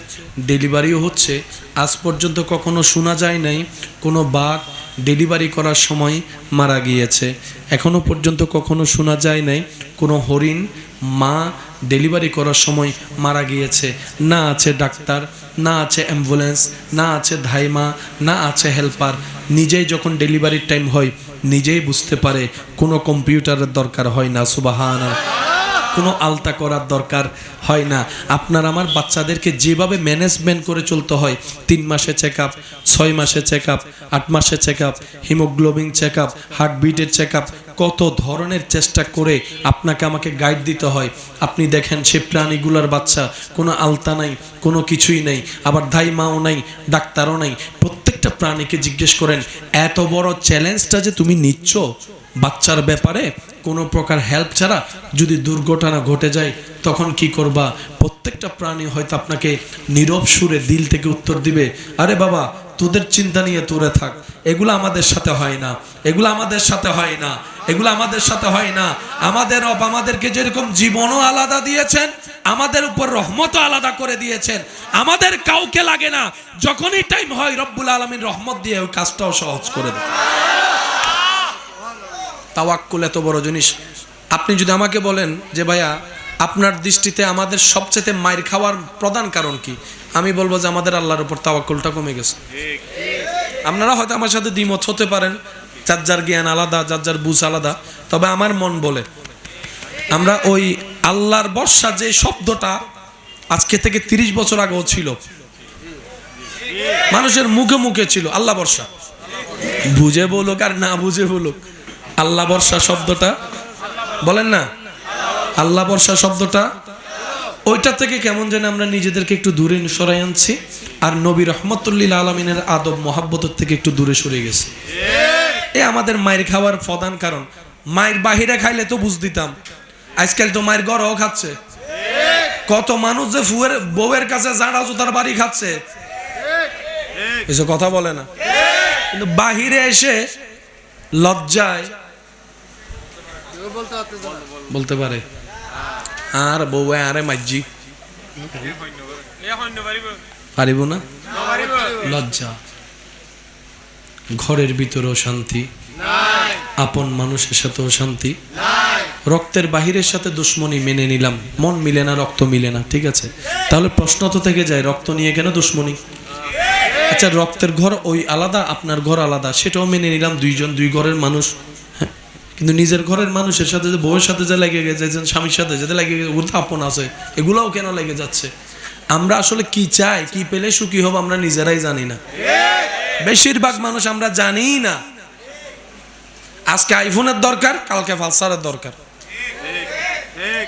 ডেলিভারিও হচ্ছে। আজ পর্যন্ত কখনো শোনা যায় নাই কোনো বাঘ ডেলিভারি করার সময় মারা গিয়েছে। এখনো পর্যন্ত কখনো শোনা যায় নাই কোনো হরিণ মা ডেলিভারি করার সময় মারা গিয়েছে। না আছে ডাক্তার, না আছে অ্যাম্বুলেন্স, না আছে ধাইমা, না আছে হেল্পার। নিজেই যখন ডেলিভারির টাইম হয় নিজেই বুঝতে পারে, কোনো কম্পিউটারের দরকার হয় না। সুবহানাল্লাহ। কোনো আলতা করার দরকার হয় না। আপনার আমার বাচ্চাদেরকে যেভাবে ম্যানেজমেন্ট করে চলতে হয়, 3 মাসে চেক আপ, 6 মাসে চেক আপ, 8 মাসে check up, haemoglobin check up, হার্টবিটের চেক আপ, কত ধরনের চেষ্টা করে আপনাকে আমাকে গাইড দিতে হয়। আপনি দেখেন সে প্রাণীগুলার বাচ্চা, কোনো আলতা নাই, কোনো কিছুই নেই, আবার ধাই মাও নাই, ডাক্তারও নাই। প্রত্যেকটা প্রাণীকে জিজ্ঞেস করেন, এত বড় চ্যালেঞ্জটা যে তুমি নিচ্ছ বাচ্চার ব্যাপারে কোনো প্রকার হেল্প ছাড়া, যদি দুর্ঘটনা ঘটে যায় তখন কি করবা? প্রত্যেকটা প্রাণী হয়তো আপনাকে নীরব সুরে দিল থেকে উত্তর দিবে, আরে বাবা তোদের চিন্তা নিয়ে তোরে থাক, এগুলো আমাদের সাথে হয় না, এগুলো আমাদের সাথে হয় না, এগুলো আমাদের সাথে হয় না। আমাদের রব আমাদেরকে যেরকম জীবনও আলাদা দিয়েছেন, আমাদের উপর রহমতও আলাদা করে দিয়েছেন। আমাদের কাউকে লাগে না, যখনই টাইম হয় রব্বুল আলামিন রহমত দিয়ে ওই কাজটাও সহজ করে দেয়। তাওয়াক্কুল এত বড় জিনিস। আপনি যদি আমাকে বলেন যে ভাইয়া আপনার দৃষ্টিতে আমাদের সবচেয়ে মাইর খাওয়ার প্রধান কারণ কি, আমি বলবো যে আমাদের আল্লাহর উপর তাওয়াক্কুলটা কমে গেছে। আপনারা হয়তো আমার সাথে দ্বিমত হতে পারেন, যার যার জ্ঞান আলাদা, যার যার বুঝ আলাদা, তবে আমার মন বলে আমরা ওই আল্লাহর ভরসা যে শব্দটা আজকে থেকে 30 বছর আগেও ছিল, মানুষের মুখে মুখে ছিল আল্লাহ ভরসা, বুঝে বলুক আর না বুঝে বলুক, আল্লাহ ভরসা শব্দটা বলেন না, আল্লাহ ভরসা শব্দটা, ওইটা থেকে কেমন যেন আমরা নিজেদেরকে একটু দূরে সরাই আনছি, আর নবী রহমতুল্লিল আলমিনের আদব মহাব্বত থেকে একটু দূরে সরে গেছে। এ আমাদের মায়ের খাওয়ার প্রধান কারণ। মায়ের বাহিরে খাইলে তো বুঝ দিতাম, আজকাল তো মায়ের গড়ও খাচ্ছে। কত মানুষ যে ফুয়ের বউয়ের কাছে জাড়া জুতার বাড়ি খাচ্ছে, এসব কথা বলে না, কিন্তু বাহিরে এসে লজ্জায় বলতে পারে, আর বউ আরে মাইজি পারিব না, লজ্জা। ঘরের ভিতরেও শান্তি, আপন মানুষের সাথেও শান্তি, রক্তের বাহিরের সাথে দুশ্মনী মেনে নিলাম, মন মিলে না, রক্ত মিলে না, ঠিক আছে, তাহলে প্রশ্ন তো থেকে যায় রক্ত নিয়ে কেন দুশ্মনী? আচ্ছা রক্তের ঘর ওই আলাদা, আপনার ঘর আলাদা, সেটাও মেনে নিলাম, দুইজন দুই ঘরের মানুষ, কিন্তু নিজের ঘরের মানুষের সাথে যে বউয়ের সাথে যে লেগে গেছে, স্বামীর সাথে যেতে লেগে গেছে, ওর তো আপন আছে, এগুলাও কেন লেগে যাচ্ছে? আমরা আসলে কি চাই, কি পেলে সুখী হব আমরা নিজেরাই জানি না। বেশিরভাগ মানুষ আমরা জানি না। আজকে আইফোনের দরকার, কালকে পালসারের দরকার,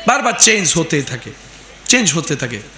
বারবার চেঞ্জ হতে থাকে, চেঞ্জ হতে থাকে।